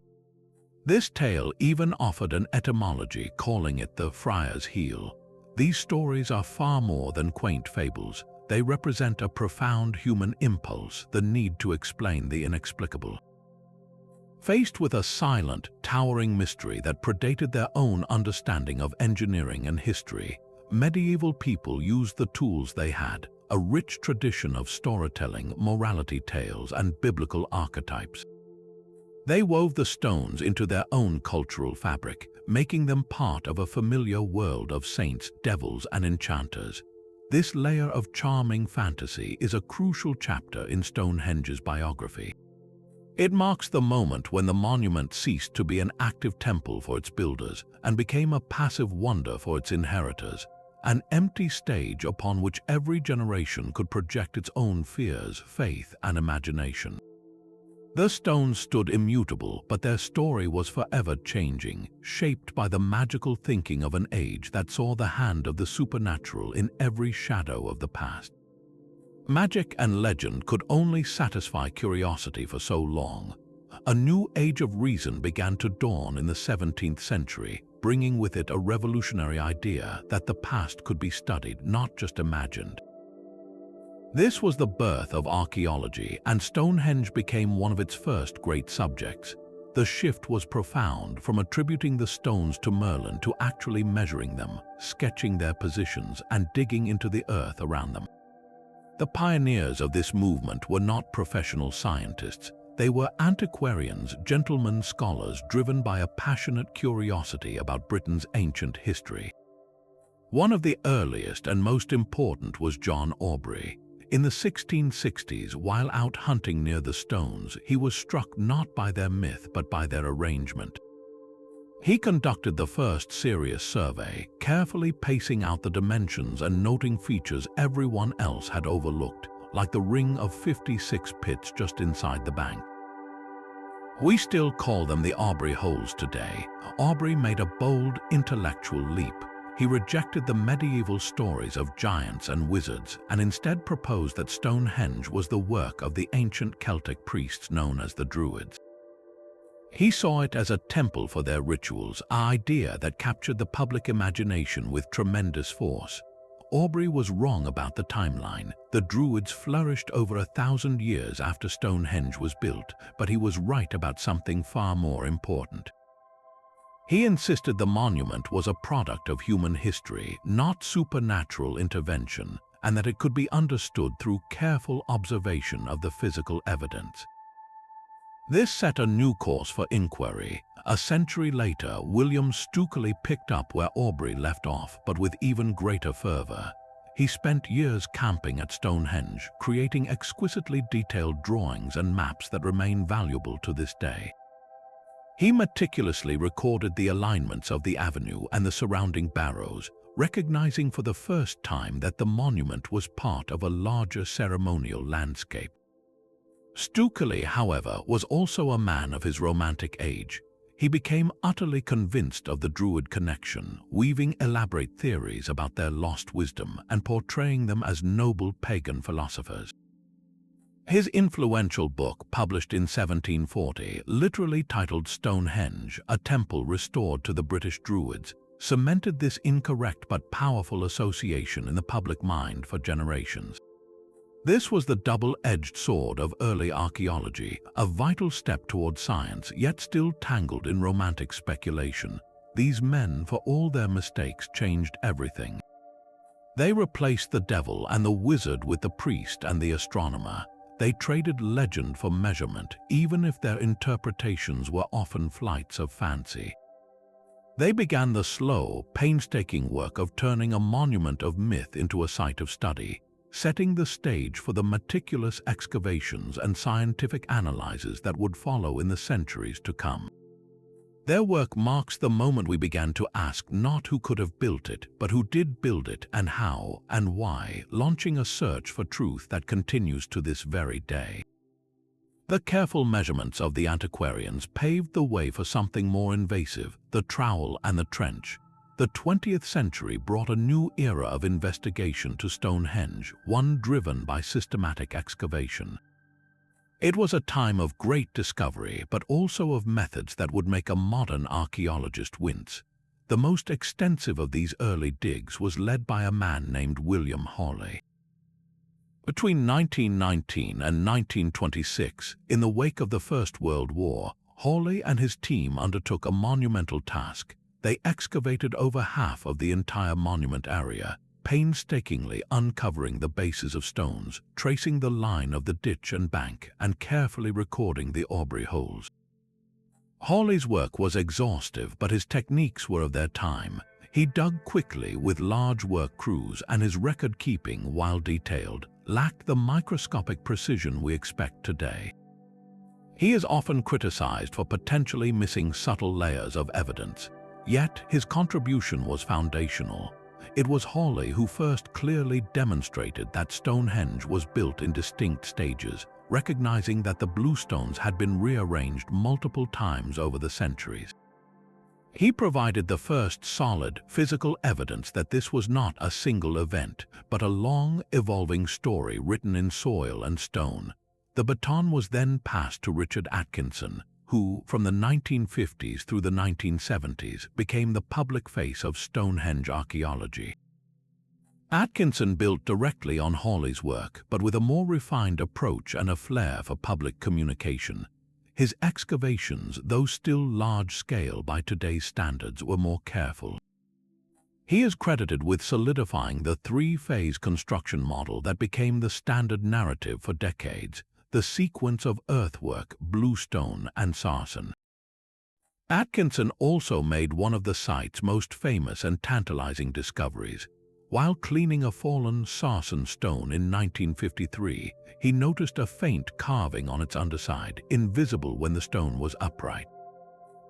This tale even offered an etymology, calling it the friar's heel. These stories are far more than quaint fables. They represent a profound human impulse, the need to explain the inexplicable. Faced with a silent, towering mystery that predated their own understanding of engineering and history, medieval people used the tools they had, a rich tradition of storytelling, morality tales, and biblical archetypes. They wove the stones into their own cultural fabric, making them part of a familiar world of saints, devils, and enchanters. This layer of charming fantasy is a crucial chapter in Stonehenge's biography. It marks the moment when the monument ceased to be an active temple for its builders and became a passive wonder for its inheritors, an empty stage upon which every generation could project its own fears, faith, and imagination. The stones stood immutable, but their story was forever changing, shaped by the magical thinking of an age that saw the hand of the supernatural in every shadow of the past. Magic and legend could only satisfy curiosity for so long. A new age of reason began to dawn in the 17th century, bringing with it a revolutionary idea that the past could be studied, not just imagined. This was the birth of archaeology, and Stonehenge became one of its first great subjects. The shift was profound, from attributing the stones to Merlin to actually measuring them, sketching their positions, and digging into the earth around them. The pioneers of this movement were not professional scientists. They were antiquarians, gentlemen scholars driven by a passionate curiosity about Britain's ancient history. One of the earliest and most important was John Aubrey. In the 1660s, while out hunting near the stones, he was struck not by their myth but by their arrangement. He conducted the first serious survey, carefully pacing out the dimensions and noting features everyone else had overlooked, like the ring of 56 pits just inside the bank. We still call them the Aubrey holes today. Aubrey made a bold, intellectual leap. He rejected the medieval stories of giants and wizards and instead proposed that Stonehenge was the work of the ancient Celtic priests known as the Druids. He saw it as a temple for their rituals, an idea that captured the public imagination with tremendous force. Aubrey was wrong about the timeline. The Druids flourished over 1,000 years after Stonehenge was built, but he was right about something far more important. He insisted the monument was a product of human history, not supernatural intervention, and that it could be understood through careful observation of the physical evidence. This set a new course for inquiry. A century later, William Stukeley picked up where Aubrey left off, but with even greater fervor. He spent years camping at Stonehenge, creating exquisitely detailed drawings and maps that remain valuable to this day. He meticulously recorded the alignments of the avenue and the surrounding barrows, recognizing for the first time that the monument was part of a larger ceremonial landscape. Stukely, however, was also a man of his romantic age. He became utterly convinced of the Druid connection, weaving elaborate theories about their lost wisdom and portraying them as noble pagan philosophers. His influential book, published in 1740, literally titled Stonehenge, a temple restored to the British Druids, cemented this incorrect but powerful association in the public mind for generations. This was the double-edged sword of early archaeology, a vital step toward science, yet still tangled in romantic speculation. These men, for all their mistakes, changed everything. They replaced the devil and the wizard with the priest and the astronomer. They traded legend for measurement, even if their interpretations were often flights of fancy. They began the slow, painstaking work of turning a monument of myth into a site of study, setting the stage for the meticulous excavations and scientific analyses that would follow in the centuries to come. Their work marks the moment we began to ask not who could have built it, but who did build it and how and why, launching a search for truth that continues to this very day. The careful measurements of the antiquarians paved the way for something more invasive, the trowel and the trench. The 20th century brought a new era of investigation to Stonehenge, one driven by systematic excavation. It was a time of great discovery, but also of methods that would make a modern archaeologist wince. The most extensive of these early digs was led by a man named William Hawley. Between 1919 and 1926, in the wake of the First World War, Hawley and his team undertook a monumental task. They excavated over half of the entire monument area, painstakingly uncovering the bases of stones, tracing the line of the ditch and bank, and carefully recording the Aubrey holes. Hawley's work was exhaustive, but his techniques were of their time. He dug quickly with large work crews, and his record-keeping, while detailed, lacked the microscopic precision we expect today. He is often criticized for potentially missing subtle layers of evidence. Yet his contribution was foundational. It was Hawley who first clearly demonstrated that Stonehenge was built in distinct stages, recognizing that the bluestones had been rearranged multiple times over the centuries. He provided the first solid, physical evidence that this was not a single event, but a long, evolving story written in soil and stone. The baton was then passed to Richard Atkinson, who, from the 1950s through the 1970s, became the public face of Stonehenge archaeology. Atkinson built directly on Hawley's work, but with a more refined approach and a flair for public communication. His excavations, though still large-scale by today's standards, were more careful. He is credited with solidifying the three-phase construction model that became the standard narrative for decades, the sequence of earthwork, bluestone, and sarsen. Atkinson also made one of the site's most famous and tantalizing discoveries. While cleaning a fallen sarsen stone in 1953, he noticed a faint carving on its underside, invisible when the stone was upright.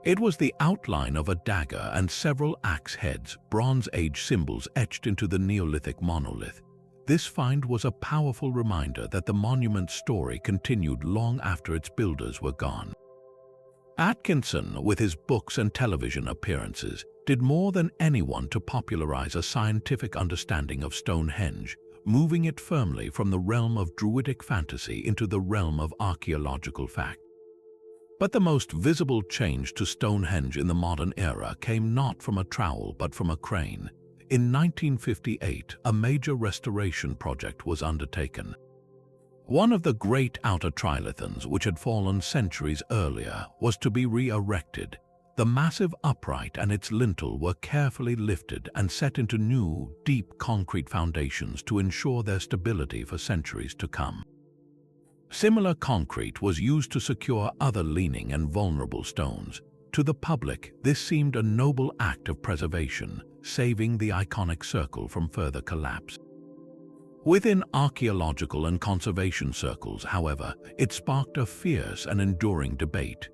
It was the outline of a dagger and several axe heads, Bronze Age symbols etched into the Neolithic monolith. This find was a powerful reminder that the monument's story continued long after its builders were gone. Atkinson, with his books and television appearances, did more than anyone to popularize a scientific understanding of Stonehenge, moving it firmly from the realm of Druidic fantasy into the realm of archaeological fact. But the most visible change to Stonehenge in the modern era came not from a trowel but from a crane. In 1958, a major restoration project was undertaken. One of the great outer trilithons, which had fallen centuries earlier, was to be re-erected. The massive upright and its lintel were carefully lifted and set into new, deep concrete foundations to ensure their stability for centuries to come. Similar concrete was used to secure other leaning and vulnerable stones. To the public, this seemed a noble act of preservation, saving the iconic circle from further collapse. Within archaeological and conservation circles, however, it sparked a fierce and enduring debate.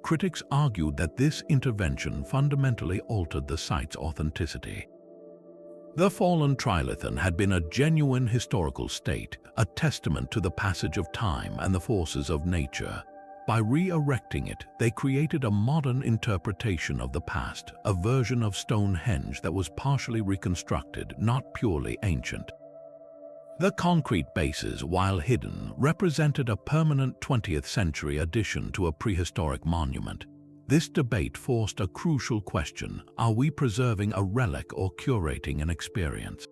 critics argued that this intervention fundamentally altered the site's authenticity. The fallen trilithon had been a genuine historical state, a testament to the passage of time and the forces of nature. By re-erecting it, they created a modern interpretation of the past, a version of Stonehenge that was partially reconstructed, not purely ancient. The concrete bases, while hidden, represented a permanent 20th century addition to a prehistoric monument. This debate forced a crucial question: are we preserving a relic or curating an experience?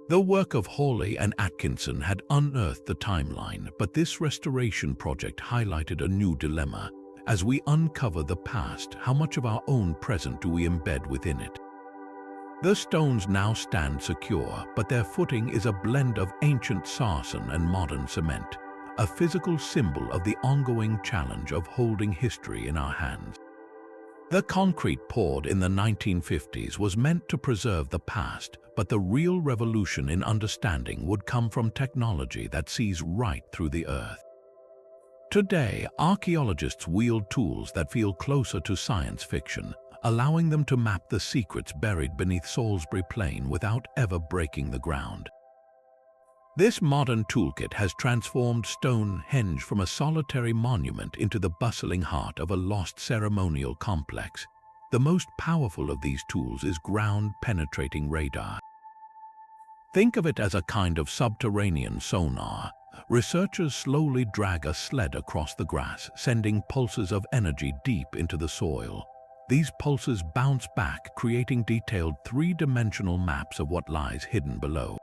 The work of Hawley and Atkinson had unearthed the timeline, but this restoration project highlighted a new dilemma. As we uncover the past, how much of our own present do we embed within it? The stones now stand secure, but their footing is a blend of ancient sarsen and modern cement, a physical symbol of the ongoing challenge of holding history in our hands. The concrete poured in the 1950s was meant to preserve the past, but the real revolution in understanding would come from technology that sees right through the earth. Today, archaeologists wield tools that feel closer to science fiction, allowing them to map the secrets buried beneath Salisbury Plain without ever breaking the ground. This modern toolkit has transformed Stonehenge from a solitary monument into the bustling heart of a lost ceremonial complex. The most powerful of these tools is ground-penetrating radar. Think of it as a kind of subterranean sonar. Researchers slowly drag a sled across the grass, sending pulses of energy deep into the soil. These pulses bounce back, creating detailed three-dimensional maps of what lies hidden below.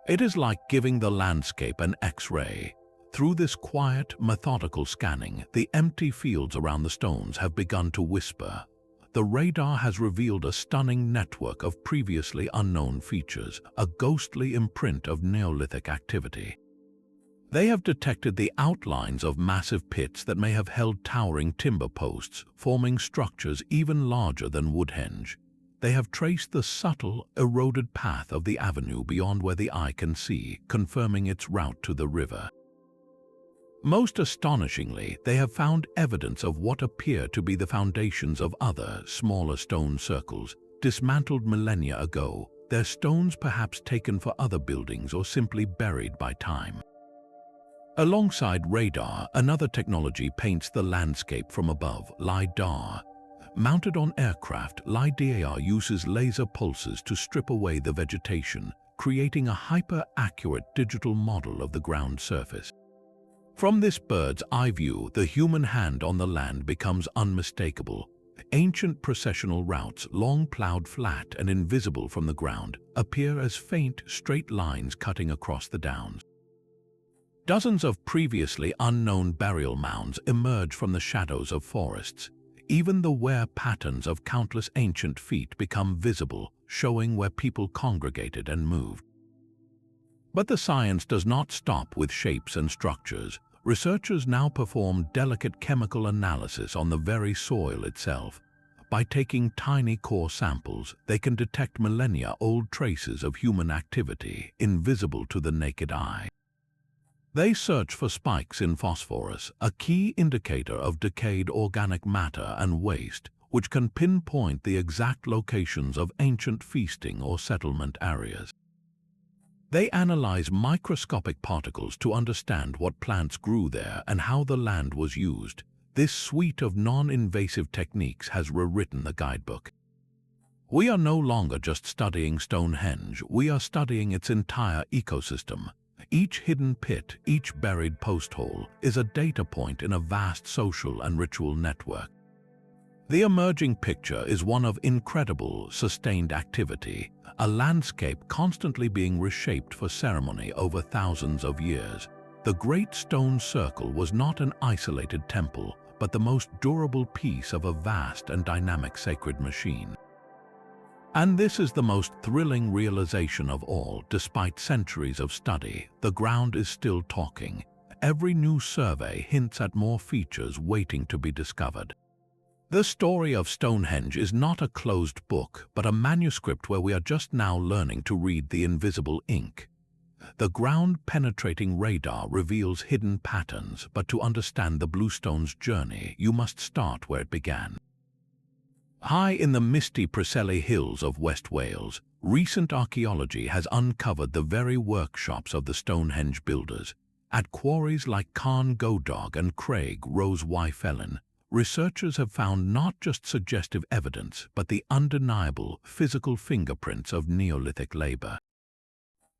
It is like giving the landscape an X-ray. Through this quiet, methodical scanning, the empty fields around the stones have begun to whisper. The radar has revealed a stunning network of previously unknown features, a ghostly imprint of Neolithic activity. They have detected the outlines of massive pits that may have held towering timber posts, forming structures even larger than Woodhenge. They have traced the subtle, eroded path of the avenue beyond where the eye can see, confirming its route to the river. Most astonishingly, they have found evidence of what appear to be the foundations of other, smaller stone circles, dismantled millennia ago, their stones perhaps taken for other buildings or simply buried by time. Alongside radar, another technology paints the landscape from above, LiDAR. Mounted on aircraft, LiDAR uses laser pulses to strip away the vegetation, creating a hyper-accurate digital model of the ground surface. From this bird's eye view, the human hand on the land becomes unmistakable. Ancient processional routes, long plowed flat and invisible from the ground, appear as faint, straight lines cutting across the downs. Dozens of previously unknown burial mounds emerge from the shadows of forests. Even the wear patterns of countless ancient feet become visible, showing where people congregated and moved. But the science does not stop with shapes and structures. Researchers now perform delicate chemical analysis on the very soil itself. By taking tiny core samples, they can detect millennia-old traces of human activity, invisible to the naked eye. They search for spikes in phosphorus, a key indicator of decayed organic matter and waste, which can pinpoint the exact locations of ancient feasting or settlement areas. They analyze microscopic particles to understand what plants grew there and how the land was used. This suite of non-invasive techniques has rewritten the guidebook. We are no longer just studying Stonehenge, we are studying its entire ecosystem. Each hidden pit, each buried post hole, is a data point in a vast social and ritual network. The emerging picture is one of incredible, sustained activity, a landscape constantly being reshaped for ceremony over thousands of years. The Great Stone Circle was not an isolated temple, but the most durable piece of a vast and dynamic sacred machine. And this is the most thrilling realization of all. Despite centuries of study, the ground is still talking. Every new survey hints at more features waiting to be discovered. The story of Stonehenge is not a closed book, but a manuscript where we are just now learning to read the invisible ink. The ground-penetrating radar reveals hidden patterns, but to understand the Bluestones' journey, you must start where it began. High in the misty Preseli Hills of West Wales, recent archaeology has uncovered the very workshops of the Stonehenge builders. At quarries like Carn Godog and Craig Rose Y Felin, researchers have found not just suggestive evidence, but the undeniable physical fingerprints of Neolithic labor.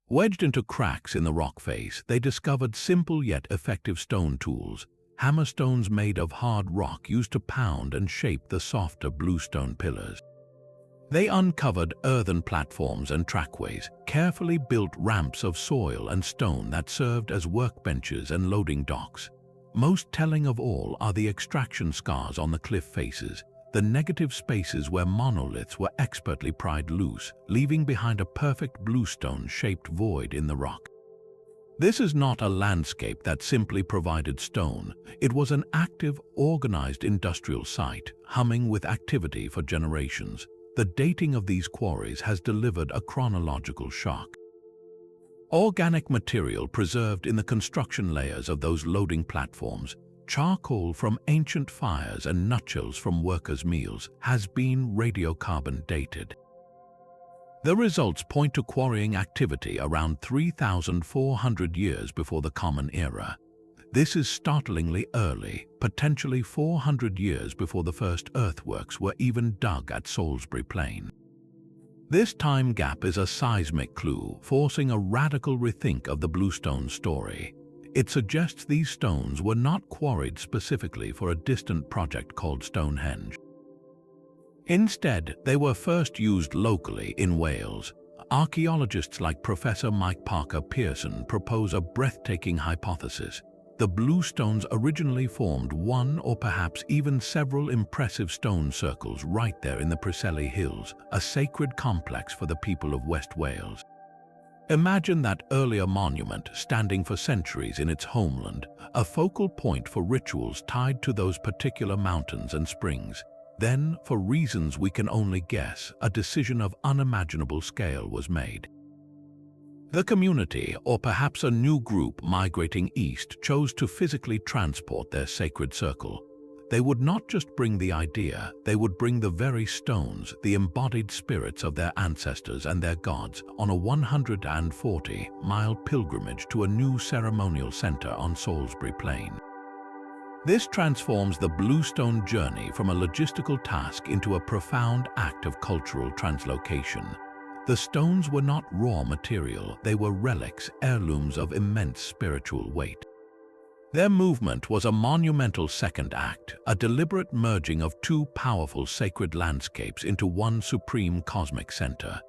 Wedged into cracks in the rock face, they discovered simple yet effective stone tools, hammerstones made of hard rock used to pound and shape the softer bluestone pillars. They uncovered earthen platforms and trackways, carefully built ramps of soil and stone that served as workbenches and loading docks. Most telling of all are the extraction scars on the cliff faces, the negative spaces where monoliths were expertly pried loose, leaving behind a perfect bluestone-shaped void in the rock. This is not a landscape that simply provided stone. It was an active, organized industrial site, humming with activity for generations. The dating of these quarries has delivered a chronological shock. Organic material preserved in the construction layers of those loading platforms, charcoal from ancient fires and nutshells from workers' meals, has been radiocarbon dated. The results point to quarrying activity around 3,400 years before the Common Era. This is startlingly early, potentially 400 years before the first earthworks were even dug at Salisbury Plain. This time gap is a seismic clue, forcing a radical rethink of the Bluestone story. It suggests these stones were not quarried specifically for a distant project called Stonehenge. Instead, they were first used locally in Wales. Archaeologists like Professor Mike Parker Pearson propose a breathtaking hypothesis. The Bluestones originally formed one or perhaps even several impressive stone circles right there in the Preseli Hills, a sacred complex for the people of West Wales. Imagine that earlier monument standing for centuries in its homeland, a focal point for rituals tied to those particular mountains and springs. Then, for reasons we can only guess, a decision of unimaginable scale was made. The community, or perhaps a new group migrating east, chose to physically transport their sacred circle. They would not just bring the idea, they would bring the very stones, the embodied spirits of their ancestors and their gods, on a 140-mile pilgrimage to a new ceremonial center on Salisbury Plain. This transforms the Bluestone journey from a logistical task into a profound act of cultural translocation. The stones were not raw material, they were relics, heirlooms of immense spiritual weight. Their movement was a monumental second act, a deliberate merging of two powerful sacred landscapes into one supreme cosmic center.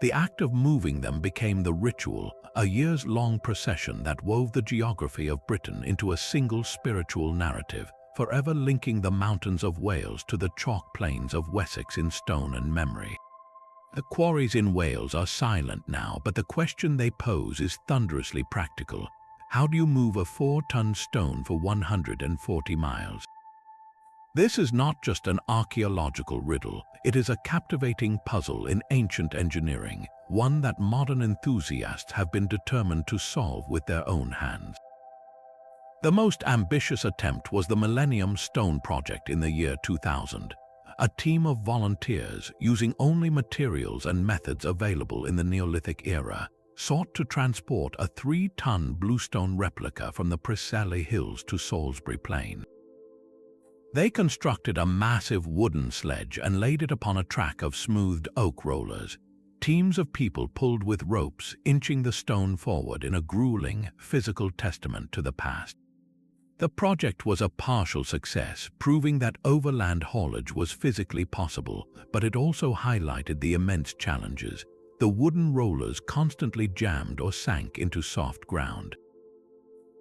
The act of moving them became the ritual, a years-long procession that wove the geography of Britain into a single spiritual narrative, forever linking the mountains of Wales to the chalk plains of Wessex in stone and memory. The quarries in Wales are silent now, but the question they pose is thunderously practical. How do you move a 4-ton stone for 140 miles? This is not just an archaeological riddle, it is a captivating puzzle in ancient engineering, one that modern enthusiasts have been determined to solve with their own hands. The most ambitious attempt was the Millennium Stone Project in the year 2000. A team of volunteers, using only materials and methods available in the Neolithic era, sought to transport a 3-ton bluestone replica from the Preseli Hills to Salisbury Plain. They constructed a massive wooden sledge and laid it upon a track of smoothed oak rollers. Teams of people pulled with ropes, inching the stone forward in a grueling, physical testament to the past. The project was a partial success, proving that overland haulage was physically possible, but it also highlighted the immense challenges. The wooden rollers constantly jammed or sank into soft ground.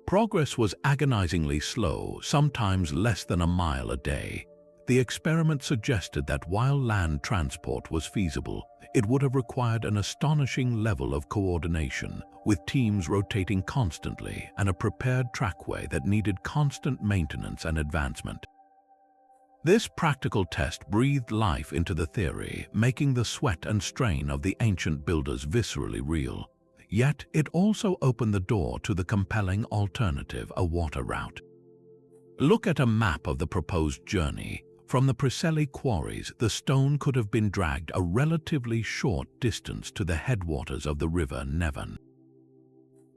Progress was agonizingly slow, sometimes less than a mile a day. The experiment suggested that while land transport was feasible, it would have required an astonishing level of coordination, with teams rotating constantly and a prepared trackway that needed constant maintenance and advancement. This practical test breathed life into the theory, making the sweat and strain of the ancient builders viscerally real. Yet it also opened the door to the compelling alternative, a water route. Look at a map of the proposed journey. From the Preseli quarries, the stone could have been dragged a relatively short distance to the headwaters of the river Nevern.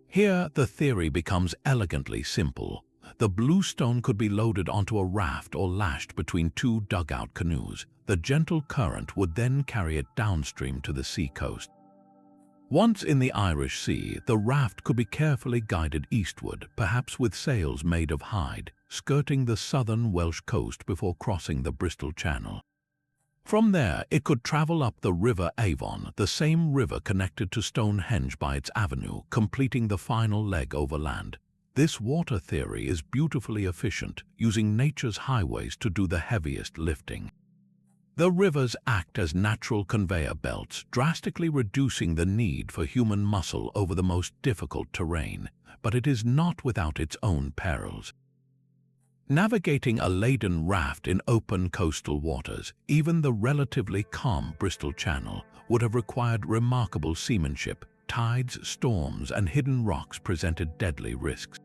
Here, the theory becomes elegantly simple. The bluestone could be loaded onto a raft or lashed between two dugout canoes. The gentle current would then carry it downstream to the seacoast. Once in the Irish Sea, the raft could be carefully guided eastward, perhaps with sails made of hide, skirting the southern Welsh coast before crossing the Bristol Channel. From there, it could travel up the River Avon, the same river connected to Stonehenge by its avenue, completing the final leg overland. This water theory is beautifully efficient, using nature's highways to do the heaviest lifting. The rivers act as natural conveyor belts, drastically reducing the need for human muscle over the most difficult terrain, but it is not without its own perils. Navigating a laden raft in open coastal waters, even the relatively calm Bristol Channel, would have required remarkable seamanship. Tides, storms, and hidden rocks presented deadly risks.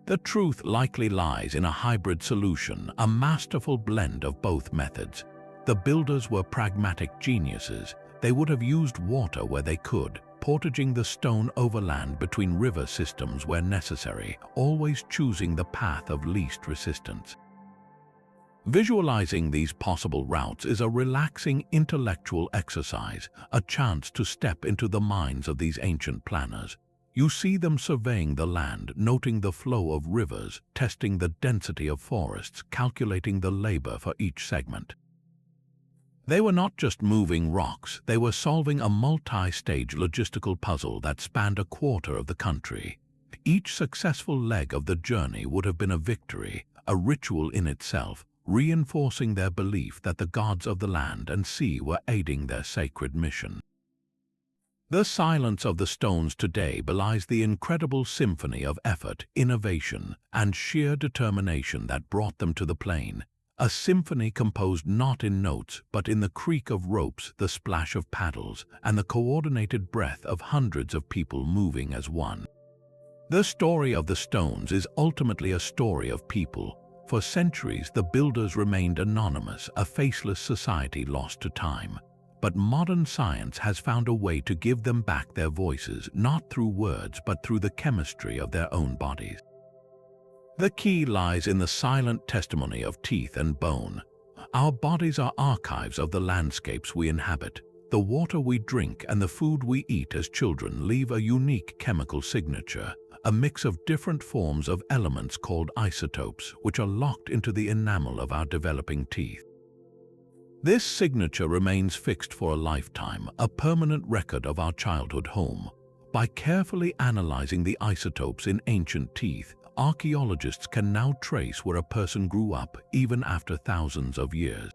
The truth likely lies in a hybrid solution, a masterful blend of both methods. The builders were pragmatic geniuses. They would have used water where they could, portaging the stone overland between river systems where necessary, always choosing the path of least resistance. Visualizing these possible routes is a relaxing intellectual exercise, a chance to step into the minds of these ancient planners. You see them surveying the land, noting the flow of rivers, testing the density of forests, calculating the labor for each segment. They were not just moving rocks, they were solving a multi-stage logistical puzzle that spanned a quarter of the country. Each successful leg of the journey would have been a victory, a ritual in itself, reinforcing their belief that the gods of the land and sea were aiding their sacred mission. The silence of the stones today belies the incredible symphony of effort, innovation, and sheer determination that brought them to the plain. A symphony composed not in notes, but in the creak of ropes, the splash of paddles, and the coordinated breath of hundreds of people moving as one. The story of the stones is ultimately a story of people. For centuries, the builders remained anonymous, a faceless society lost to time. But modern science has found a way to give them back their voices, not through words, but through the chemistry of their own bodies. The key lies in the silent testimony of teeth and bone. Our bodies are archives of the landscapes we inhabit. The water we drink and the food we eat as children leave a unique chemical signature, a mix of different forms of elements called isotopes, which are locked into the enamel of our developing teeth. This signature remains fixed for a lifetime, a permanent record of our childhood home. By carefully analyzing the isotopes in ancient teeth, archaeologists can now trace where a person grew up even after thousands of years.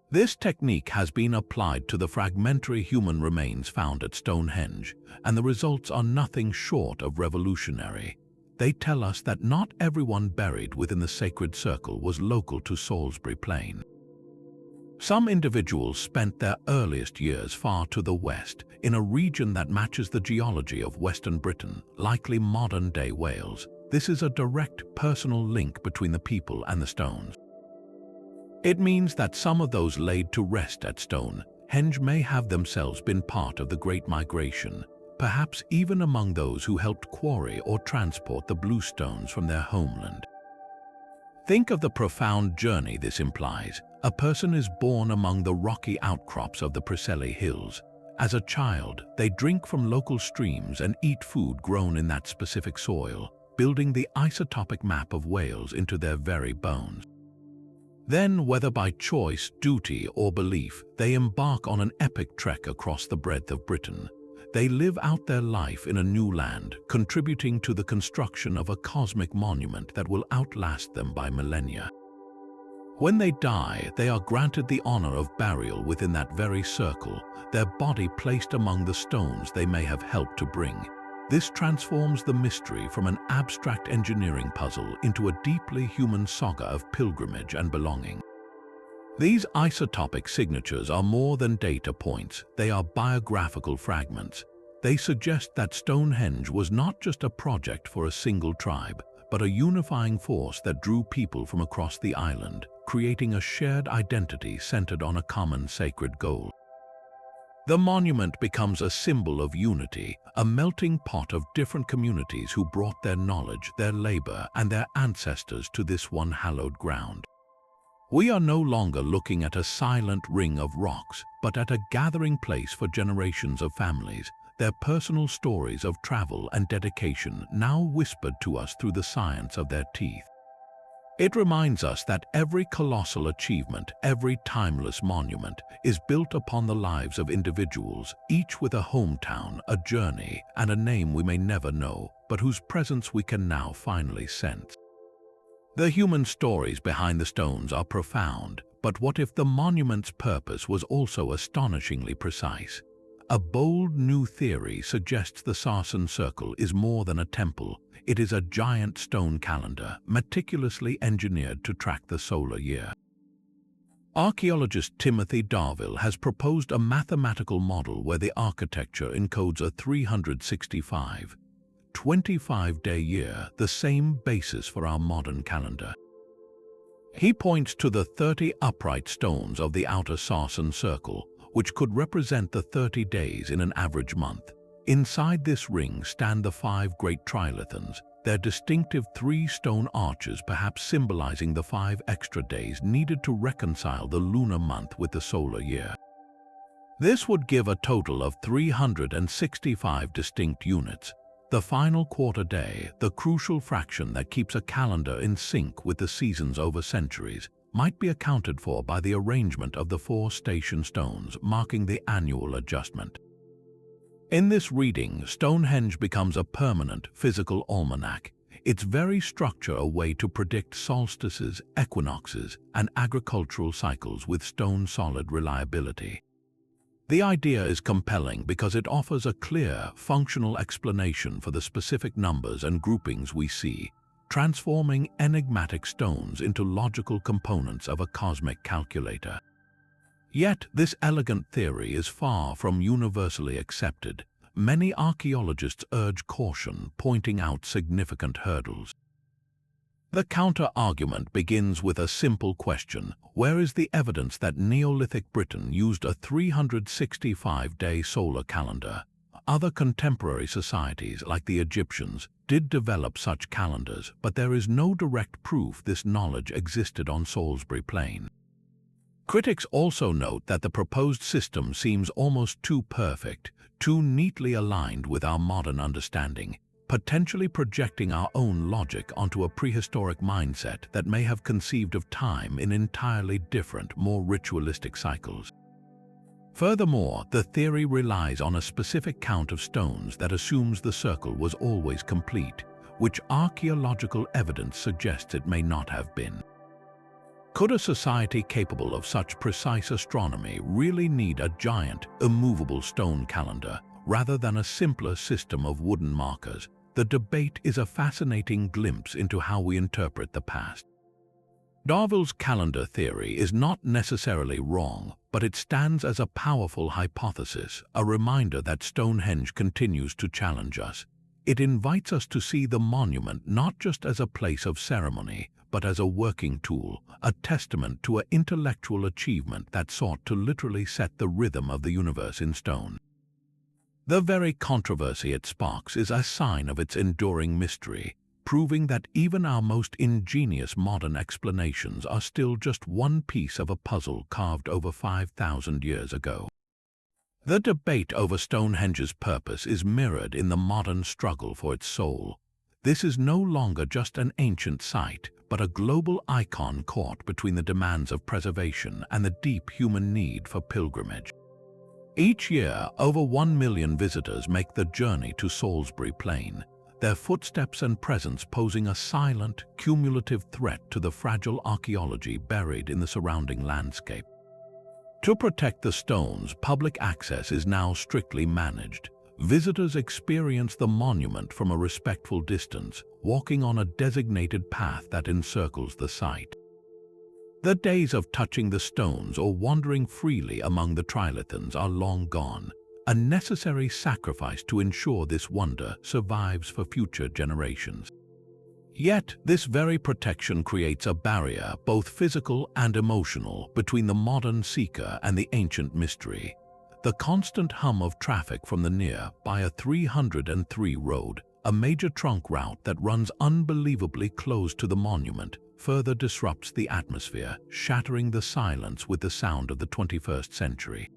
This technique has been applied to the fragmentary human remains found at Stonehenge, and the results are nothing short of revolutionary. They tell us that not everyone buried within the sacred circle was local to Salisbury Plain. Some individuals spent their earliest years far to the west, in a region that matches the geology of Western Britain, likely modern-day Wales. This is a direct personal link between the people and the stones. It means that some of those laid to rest at Stonehenge may have themselves been part of the Great Migration, perhaps even among those who helped quarry or transport the bluestones from their homeland. Think of the profound journey this implies. A person is born among the rocky outcrops of the Preseli Hills. As a child, they drink from local streams and eat food grown in that specific soil, building the isotopic map of Wales into their very bones. Then, whether by choice, duty, or belief, they embark on an epic trek across the breadth of Britain. They live out their life in a new land, contributing to the construction of a cosmic monument that will outlast them by millennia. When they die, they are granted the honor of burial within that very circle, their body placed among the stones they may have helped to bring. This transforms the mystery from an abstract engineering puzzle into a deeply human saga of pilgrimage and belonging. These isotopic signatures are more than data points, they are biographical fragments. They suggest that Stonehenge was not just a project for a single tribe, but a unifying force that drew people from across the island, creating a shared identity centered on a common sacred goal. The monument becomes a symbol of unity, a melting pot of different communities who brought their knowledge, their labor, and their ancestors to this one hallowed ground. We are no longer looking at a silent ring of rocks, but at a gathering place for generations of families, their personal stories of travel and dedication now whispered to us through the science of their teeth. It reminds us that every colossal achievement, every timeless monument, is built upon the lives of individuals, each with a hometown, a journey, and a name we may never know, but whose presence we can now finally sense. The human stories behind the stones are profound, but what if the monument's purpose was also astonishingly precise? A bold new theory suggests the Sarsen circle is more than a temple. It is a giant stone calendar, meticulously engineered to track the solar year. Archaeologist Timothy Darville has proposed a mathematical model where the architecture encodes a 365, 25-day year, the same basis for our modern calendar. He points to the 30 upright stones of the outer Sarsen circle, which could represent the 30 days in an average month. Inside this ring stand the 5 great trilithons, their distinctive 3 stone arches perhaps symbolizing the 5 extra days needed to reconcile the lunar month with the solar year. This would give a total of 365 distinct units. The final quarter day, the crucial fraction that keeps a calendar in sync with the seasons over centuries, might be accounted for by the arrangement of the 4 station stones marking the annual adjustment. In this reading, Stonehenge becomes a permanent physical almanac, its very structure a way to predict solstices, equinoxes, and agricultural cycles with stone-solid reliability. The idea is compelling because it offers a clear, functional explanation for the specific numbers and groupings we see, transforming enigmatic stones into logical components of a cosmic calculator. Yet, this elegant theory is far from universally accepted. Many archaeologists urge caution, pointing out significant hurdles. The counter-argument begins with a simple question: where is the evidence that Neolithic Britain used a 365-day solar calendar? Other contemporary societies, like the Egyptians, did develop such calendars, but there is no direct proof this knowledge existed on Salisbury Plain. Critics also note that the proposed system seems almost too perfect, too neatly aligned with our modern understanding, potentially projecting our own logic onto a prehistoric mindset that may have conceived of time in entirely different, more ritualistic cycles. Furthermore, the theory relies on a specific count of stones that assumes the circle was always complete, which archaeological evidence suggests it may not have been. Could a society capable of such precise astronomy really need a giant, immovable stone calendar rather than a simpler system of wooden markers? The debate is a fascinating glimpse into how we interpret the past. Darville's calendar theory is not necessarily wrong, but it stands as a powerful hypothesis, a reminder that Stonehenge continues to challenge us. It invites us to see the monument not just as a place of ceremony, but as a working tool, a testament to an intellectual achievement that sought to literally set the rhythm of the universe in stone. The very controversy it sparks is a sign of its enduring mystery, proving that even our most ingenious modern explanations are still just one piece of a puzzle carved over 5,000 years ago. The debate over Stonehenge's purpose is mirrored in the modern struggle for its soul. This is no longer just an ancient site, but a global icon caught between the demands of preservation and the deep human need for pilgrimage. Each year, over 1 million visitors make the journey to Salisbury Plain, their footsteps and presence posing a silent, cumulative threat to the fragile archaeology buried in the surrounding landscape. To protect the stones, public access is now strictly managed. Visitors experience the monument from a respectful distance, walking on a designated path that encircles the site. The days of touching the stones or wandering freely among the trilithons are long gone. a necessary sacrifice to ensure this wonder survives for future generations. Yet, this very protection creates a barrier, both physical and emotional, between the modern seeker and the ancient mystery. The constant hum of traffic from the nearby 303 road, a major trunk route that runs unbelievably close to the monument, further disrupts the atmosphere, shattering the silence with the sound of the 21st century.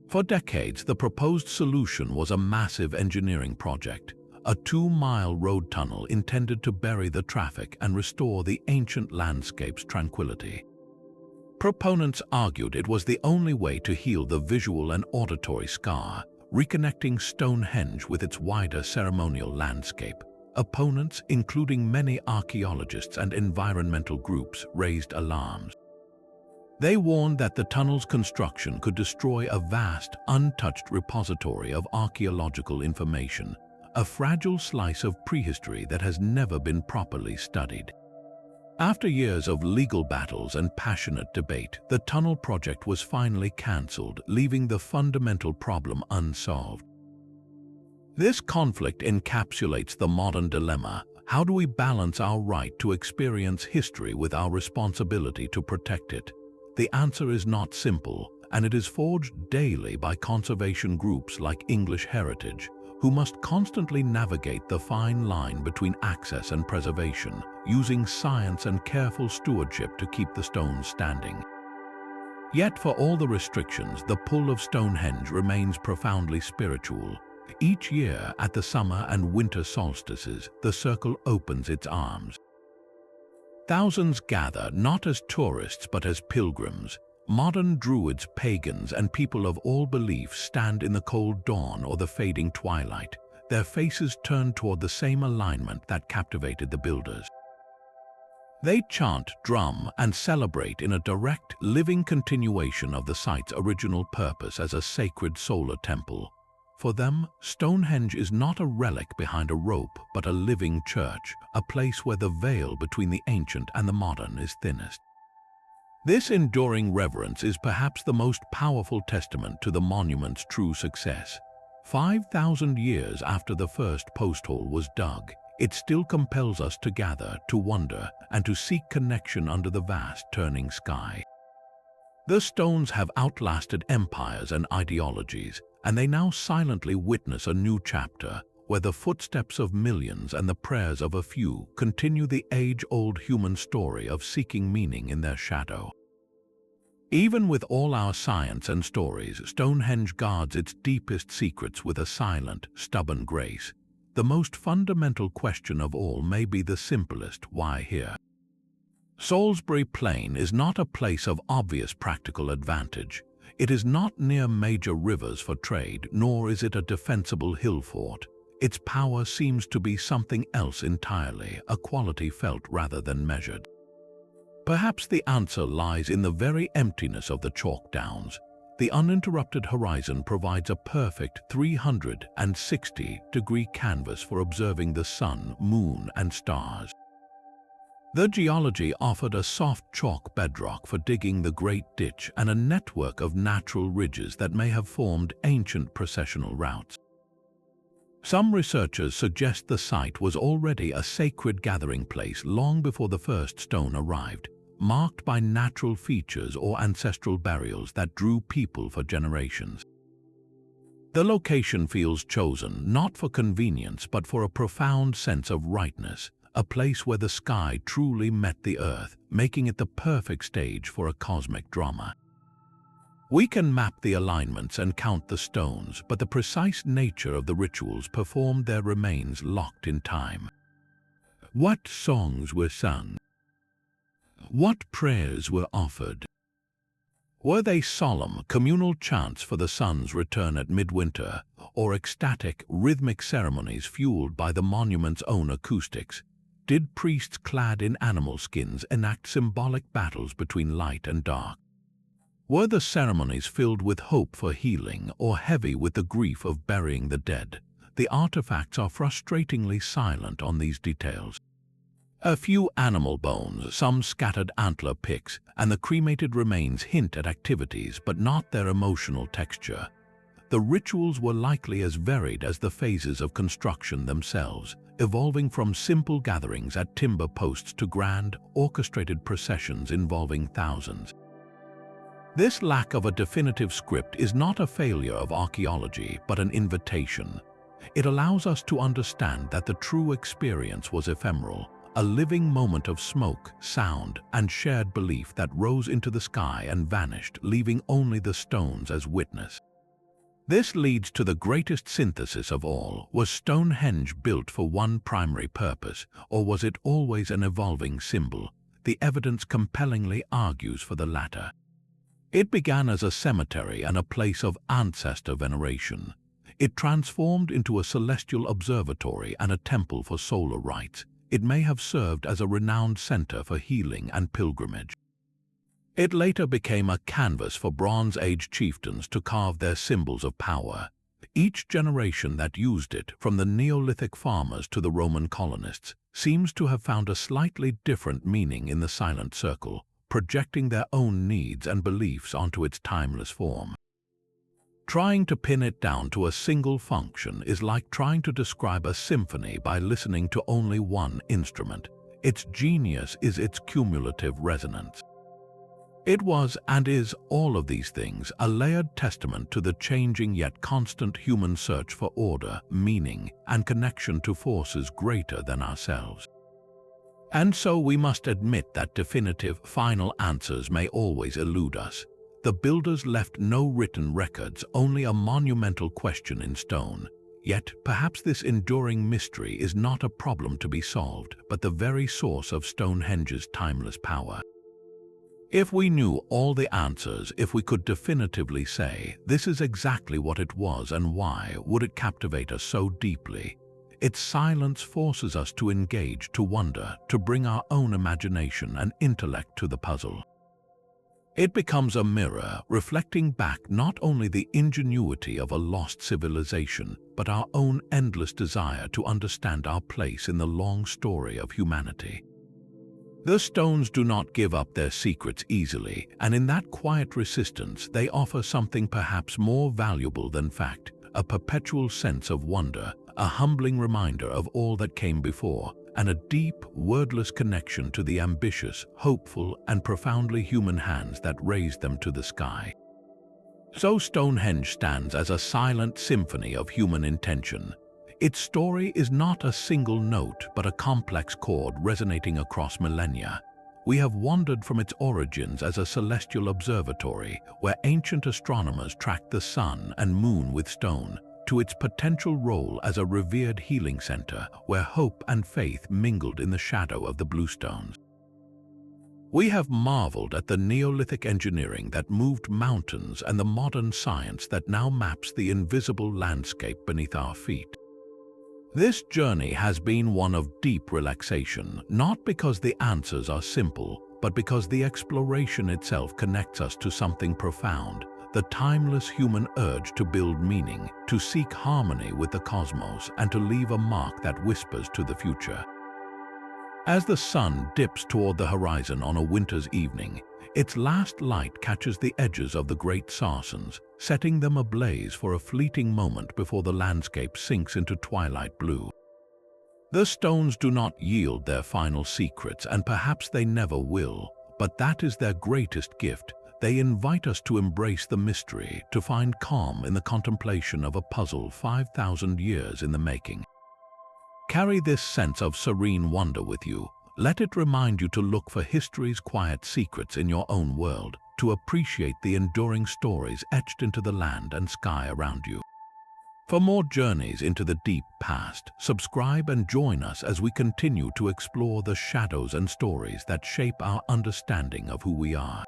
For decades, the proposed solution was a massive engineering project, a 2-mile road tunnel intended to bury the traffic and restore the ancient landscape's tranquility. Proponents argued it was the only way to heal the visual and auditory scar, reconnecting Stonehenge with its wider ceremonial landscape. Opponents, including many archaeologists and environmental groups, raised alarms. They warned that the tunnel's construction could destroy a vast, untouched repository of archaeological information, a fragile slice of prehistory that has never been properly studied. After years of legal battles and passionate debate, the tunnel project was finally cancelled, leaving the fundamental problem unsolved. This conflict encapsulates the modern dilemma. How do we balance our right to experience history with our responsibility to protect it? The answer is not simple, and it is forged daily by conservation groups like English Heritage, who must constantly navigate the fine line between access and preservation, using science and careful stewardship to keep the stones standing. Yet for all the restrictions, the pull of Stonehenge remains profoundly spiritual. Each year, at the summer and winter solstices, the circle opens its arms. Thousands gather not as tourists but as pilgrims. Modern druids, pagans, and people of all beliefs stand in the cold dawn or the fading twilight, their faces turned toward the same alignment that captivated the builders. They chant, drum, and celebrate in a direct, living continuation of the site's original purpose as a sacred solar temple. For them, Stonehenge is not a relic behind a rope, but a living church, a place where the veil between the ancient and the modern is thinnest. This enduring reverence is perhaps the most powerful testament to the monument's true success. 5,000 years after the first post hole was dug, it still compels us to gather, to wonder, and to seek connection under the vast turning sky. The stones have outlasted empires and ideologies, and they now silently witness a new chapter, where the footsteps of millions and the prayers of a few continue the age-old human story of seeking meaning in their shadow. Even with all our science and stories, Stonehenge guards its deepest secrets with a silent, stubborn grace. The most fundamental question of all may be the simplest: why here? Salisbury Plain is not a place of obvious practical advantage. It is not near major rivers for trade, nor is it a defensible hill fort. Its power seems to be something else entirely, a quality felt rather than measured. Perhaps the answer lies in the very emptiness of the chalk downs. The uninterrupted horizon provides a perfect 360-degree canvas for observing the sun, moon, and stars. The geology offered a soft chalk bedrock for digging the Great Ditch and a network of natural ridges that may have formed ancient processional routes. Some researchers suggest the site was already a sacred gathering place long before the first stone arrived, marked by natural features or ancestral burials that drew people for generations. The location feels chosen not for convenience but for a profound sense of rightness, a place where the sky truly met the earth, making it the perfect stage for a cosmic drama. We can map the alignments and count the stones, but the precise nature of the rituals performed there remains locked in time. What songs were sung? What prayers were offered? Were they solemn, communal chants for the sun's return at midwinter, or ecstatic, rhythmic ceremonies fueled by the monument's own acoustics? Did priests clad in animal skins enact symbolic battles between light and dark? Were the ceremonies filled with hope for healing or heavy with the grief of burying the dead? The artifacts are frustratingly silent on these details. A few animal bones, some scattered antler picks, and the cremated remains hint at activities but not their emotional texture. The rituals were likely as varied as the phases of construction themselves, evolving from simple gatherings at timber posts to grand, orchestrated processions involving thousands. This lack of a definitive script is not a failure of archaeology, but an invitation. It allows us to understand that the true experience was ephemeral, a living moment of smoke, sound, and shared belief that rose into the sky and vanished, leaving only the stones as witness. This leads to the greatest synthesis of all. Was Stonehenge built for one primary purpose, or was it always an evolving symbol? The evidence compellingly argues for the latter. It began as a cemetery and a place of ancestor veneration. It transformed into a celestial observatory and a temple for solar rites. It may have served as a renowned center for healing and pilgrimage. It later became a canvas for Bronze Age chieftains to carve their symbols of power. Each generation that used it, from the Neolithic farmers to the Roman colonists, seems to have found a slightly different meaning in the silent circle, projecting their own needs and beliefs onto its timeless form. Trying to pin it down to a single function is like trying to describe a symphony by listening to only one instrument. Its genius is its cumulative resonance. It was, and is, all of these things, a layered testament to the changing yet constant human search for order, meaning, and connection to forces greater than ourselves. And so we must admit that definitive, final answers may always elude us. The builders left no written records, only a monumental question in stone. Yet, perhaps this enduring mystery is not a problem to be solved, but the very source of Stonehenge's timeless power. If we knew all the answers, if we could definitively say, this is exactly what it was and why, would it captivate us so deeply? Its silence forces us to engage, to wonder, to bring our own imagination and intellect to the puzzle. It becomes a mirror, reflecting back not only the ingenuity of a lost civilization, but our own endless desire to understand our place in the long story of humanity. The stones do not give up their secrets easily, and in that quiet resistance they offer something perhaps more valuable than fact, a perpetual sense of wonder, a humbling reminder of all that came before, and a deep, wordless connection to the ambitious, hopeful, and profoundly human hands that raised them to the sky. So Stonehenge stands as a silent symphony of human intention. Its story is not a single note, but a complex chord resonating across millennia. We have wandered from its origins as a celestial observatory, where ancient astronomers tracked the sun and moon with stone, to its potential role as a revered healing center where hope and faith mingled in the shadow of the Bluestones. We have marveled at the Neolithic engineering that moved mountains and the modern science that now maps the invisible landscape beneath our feet. This journey has been one of deep relaxation, not because the answers are simple, but because the exploration itself connects us to something profound, the timeless human urge to build meaning, to seek harmony with the cosmos, and to leave a mark that whispers to the future. As the sun dips toward the horizon on a winter's evening, its last light catches the edges of the great sarsens, setting them ablaze for a fleeting moment before the landscape sinks into twilight blue. The stones do not yield their final secrets, and perhaps they never will, but that is their greatest gift. They invite us to embrace the mystery, to find calm in the contemplation of a puzzle 5,000 years in the making. Carry this sense of serene wonder with you. Let it remind you to look for history's quiet secrets in your own world, to appreciate the enduring stories etched into the land and sky around you. For more journeys into the deep past, subscribe and join us as we continue to explore the shadows and stories that shape our understanding of who we are.